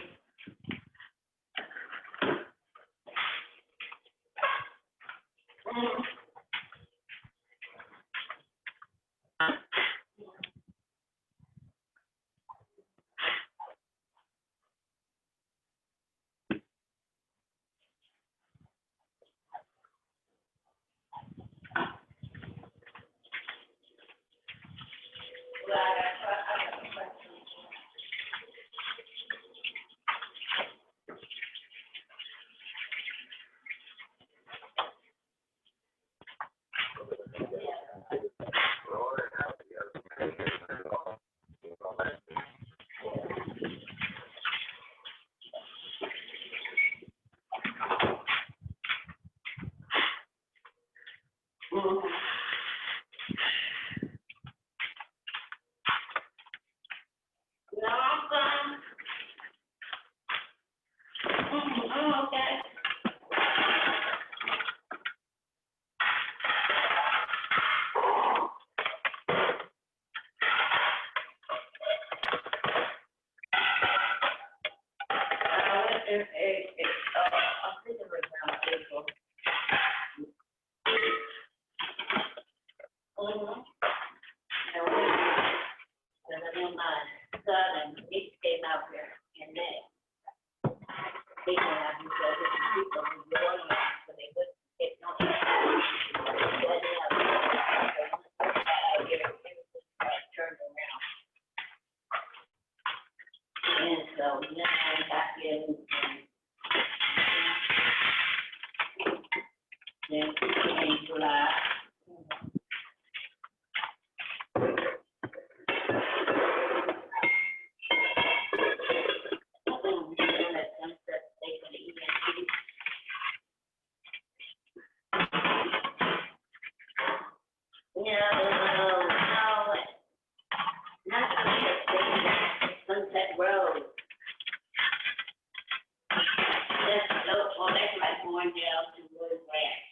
think it was around April. And then my son and niece came out here in May. They came out and said, "This is people who were going on, so they wouldn't get no." Turned around. And so then I got in in July. Sunset Road. That's like going down to Wood Ranch.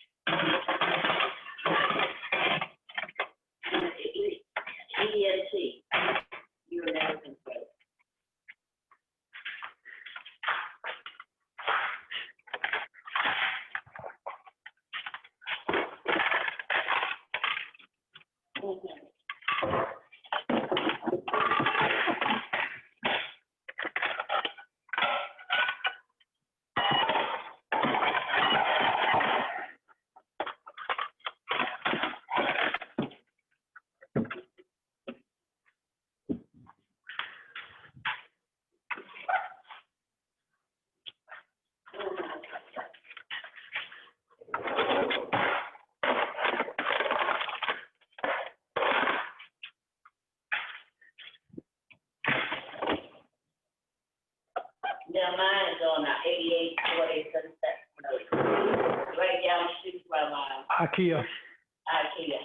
EMT, you're American Road. Yeah, mine is on 8840 Sunset Road. Right down the street from IKEA. IKEA.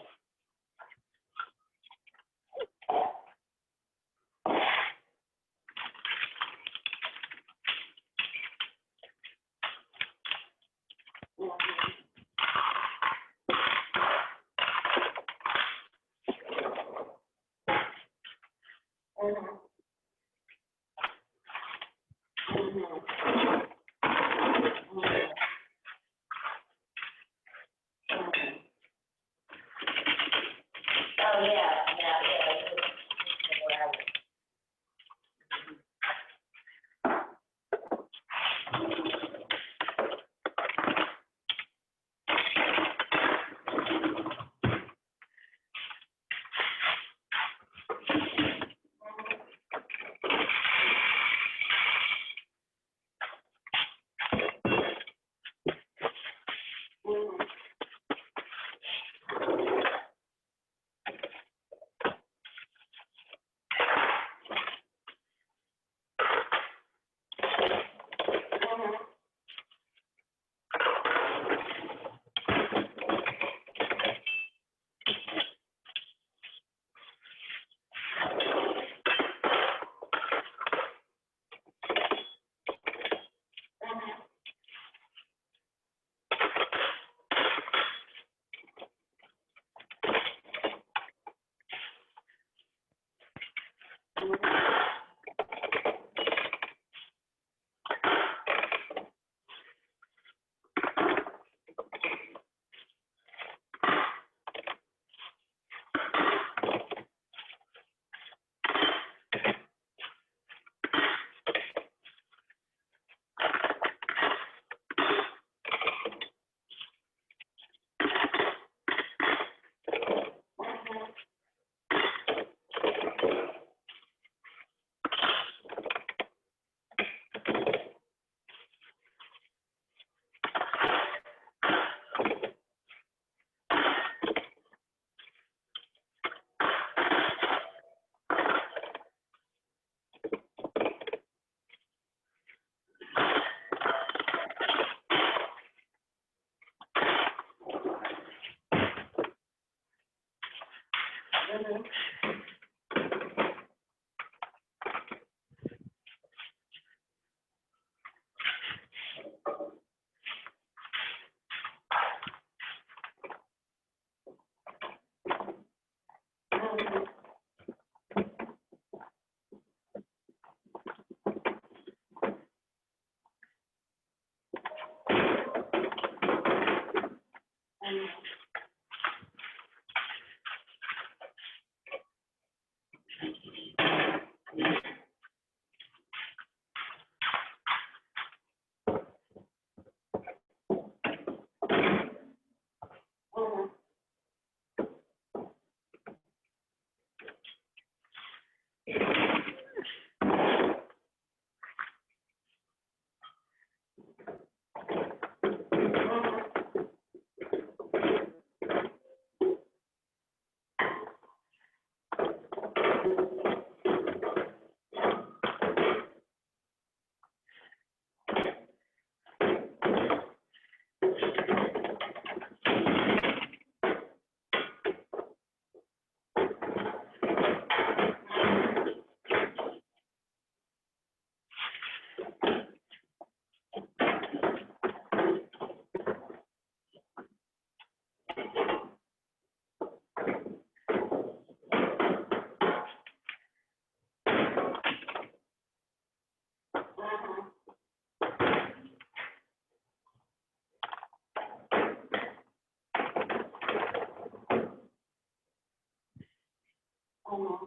Oh, yeah. No,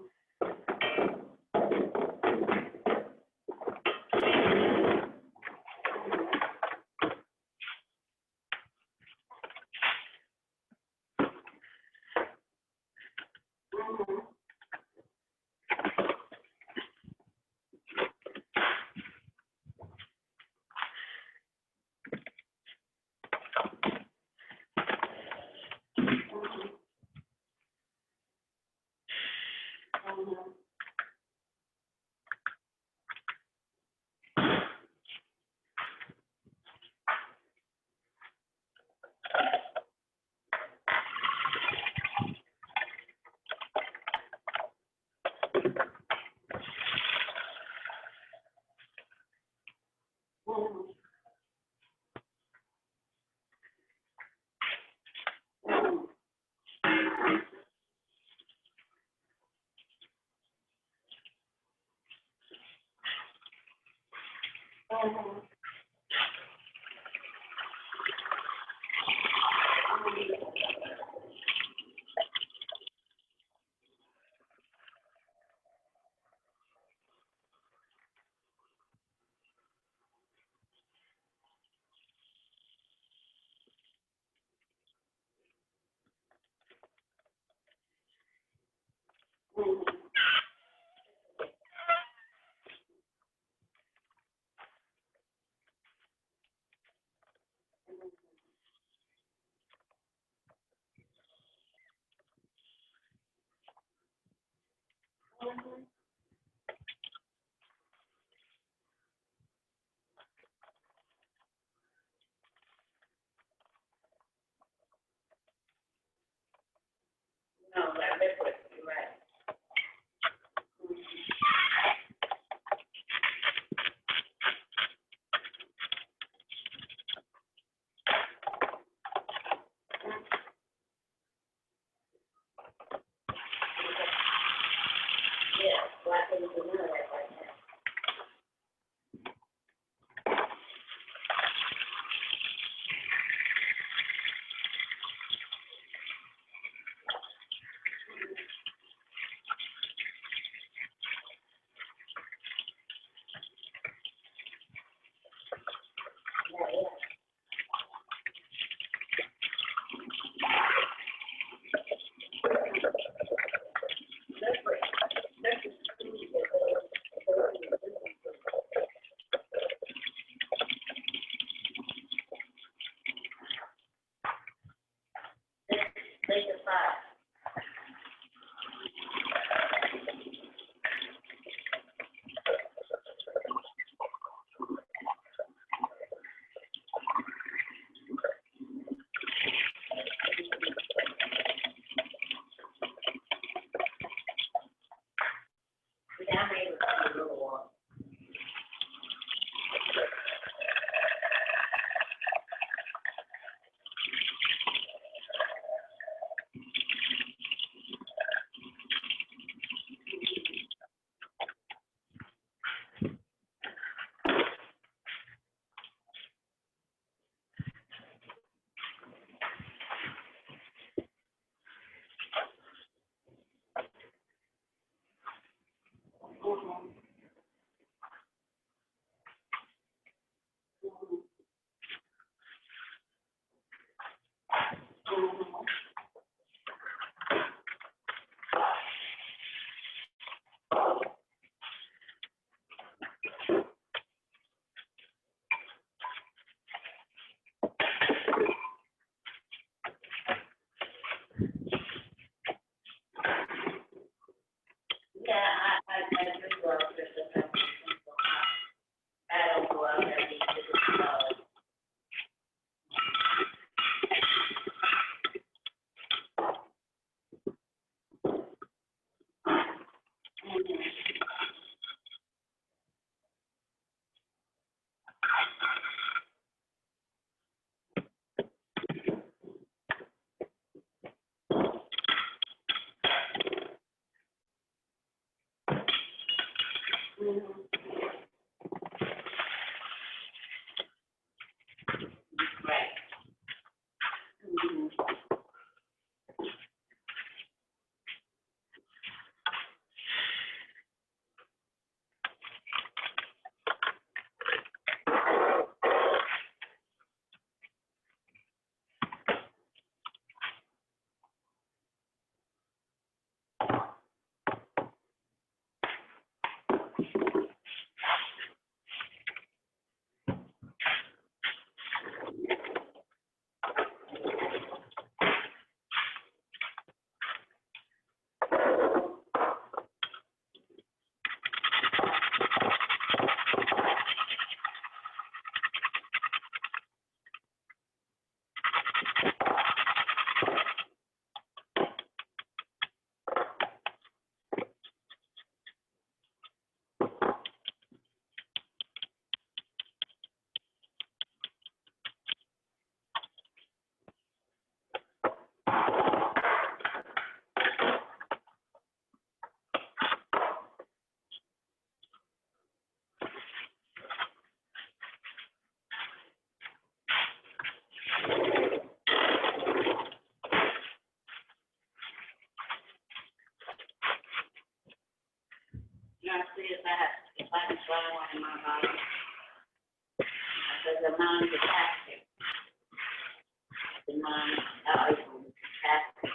that's what you're right. Yeah, well, I think you know that right now. Make it 5. Yeah, I made it a little one. Yeah, I do love this. I don't go out there and eat it. Right. if I can try one in my body. Because the mind is active. The mind is active.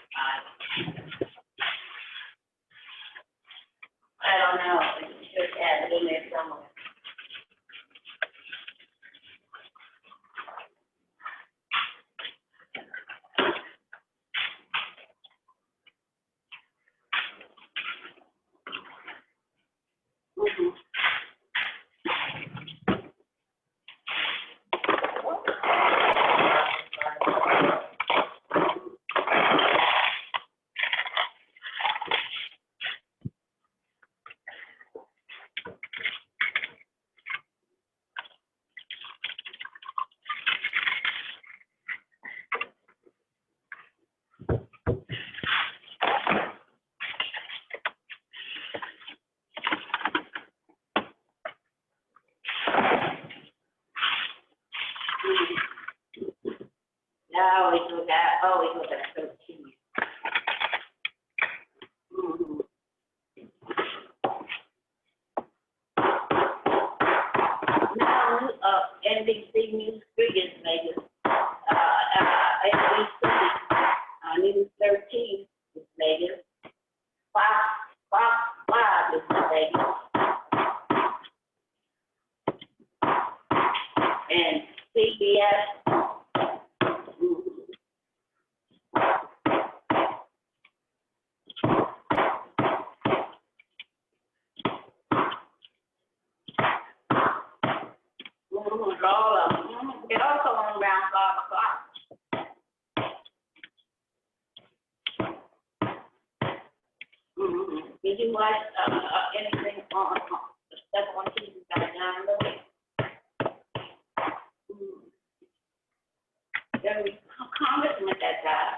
I don't know, it should have it in there somewhere. I always look at 13. Now, NBC News 3 is Vegas. NBC News 13 is Vegas. Fox 5 is Vegas. And CBS. All of them. They're also on around 5 o'clock. Did you watch anything on the stuff on TV right now? There was a congressman that died.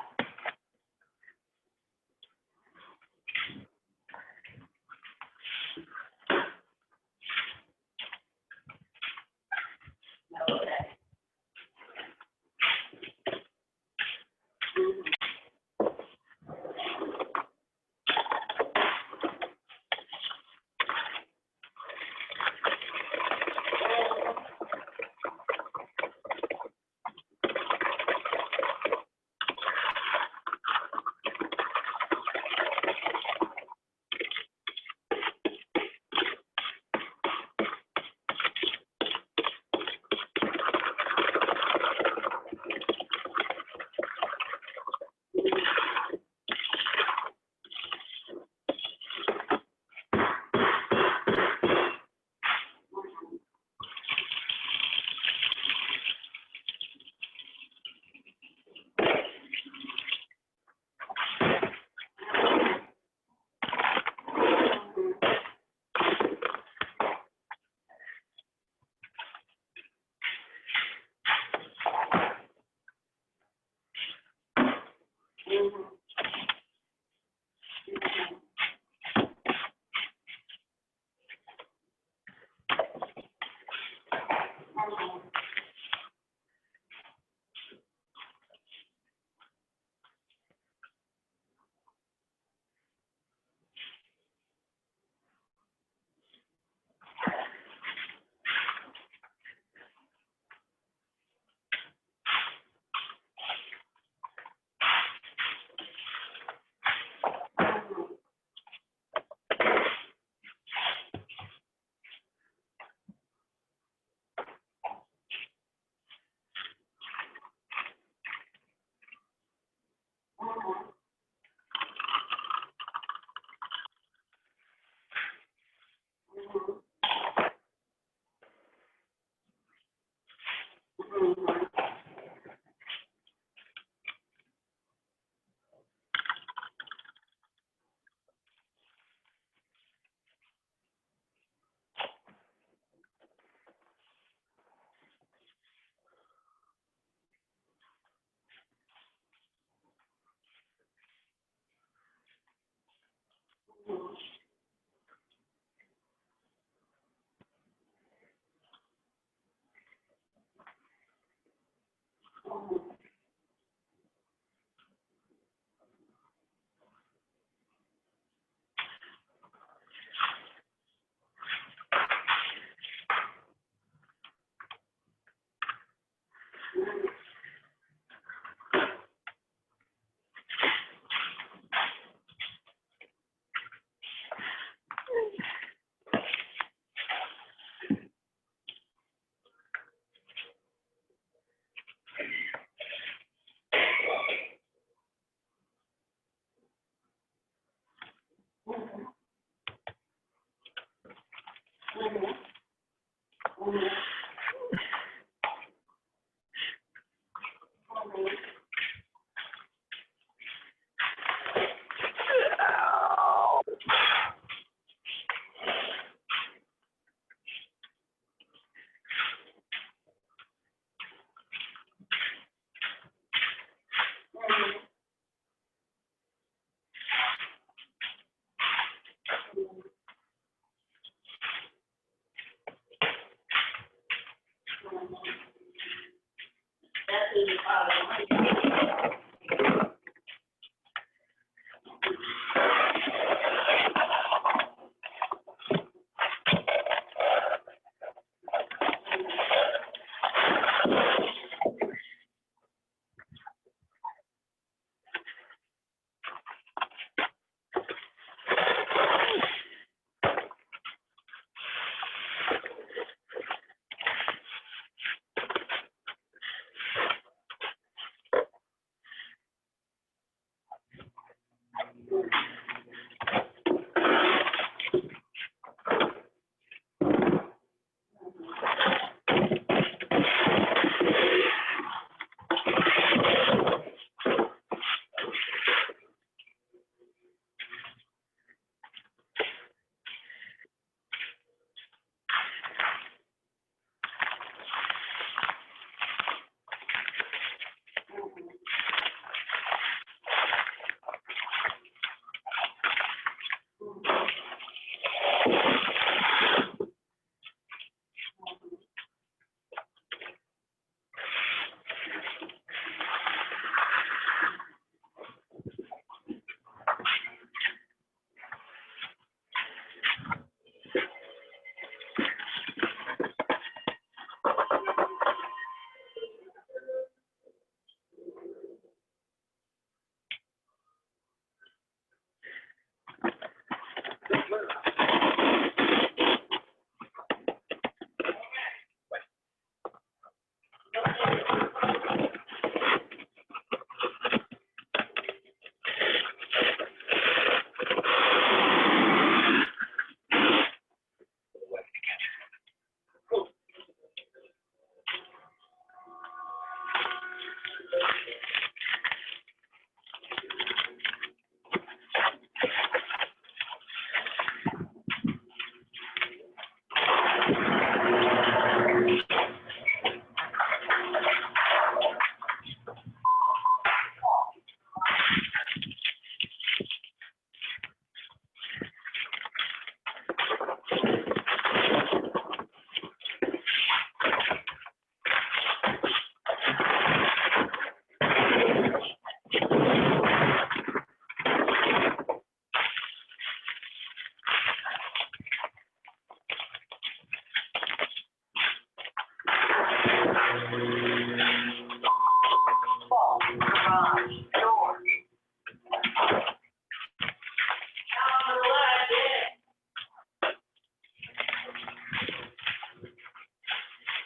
That's who you are.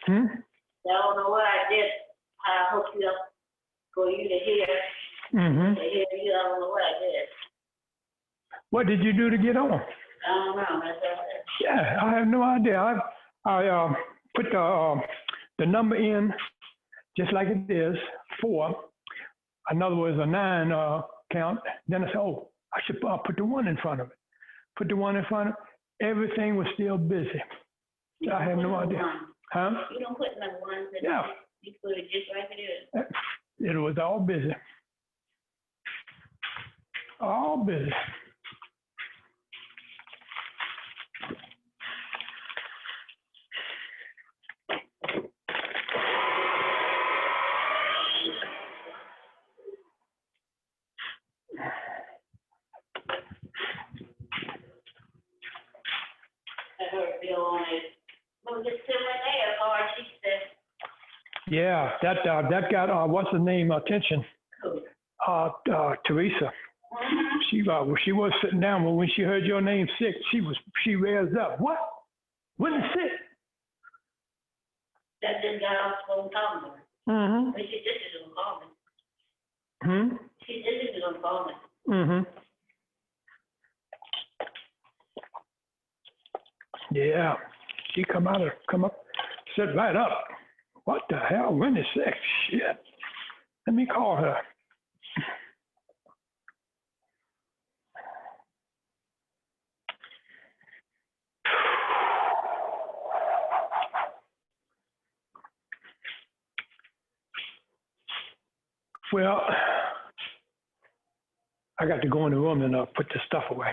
Hmm? I don't know what I did. I hooked you up for you to hear. Mm-hmm. To hear you, I don't know what I did. What did you do to get on? I don't know. That's all right. Yeah, I have no idea. I put the number in just like it is, 4. In other words, a 9 count. Then I said, oh, I should put the 1 in front of it. Put the 1 in front of it. Everything was still busy. I have no idea. Huh? You don't put number 1. Yeah. You put it just like it is. It was all busy. All busy. I heard Bill on it. Well, just still in there, or she said. Yeah, that got what's the name attention? Teresa. She was sitting down, but when she heard your name sick, she raised up. What? When is sick? That just got off the phone calling her. Mm-hmm. But she just is gonna call me. Hmm. She just is gonna call me. Mm-hmm. Yeah, she come up. sit right up. What the hell? Wendy sick. Shit. Let me call her. Well, I got to go in the room and put this stuff away.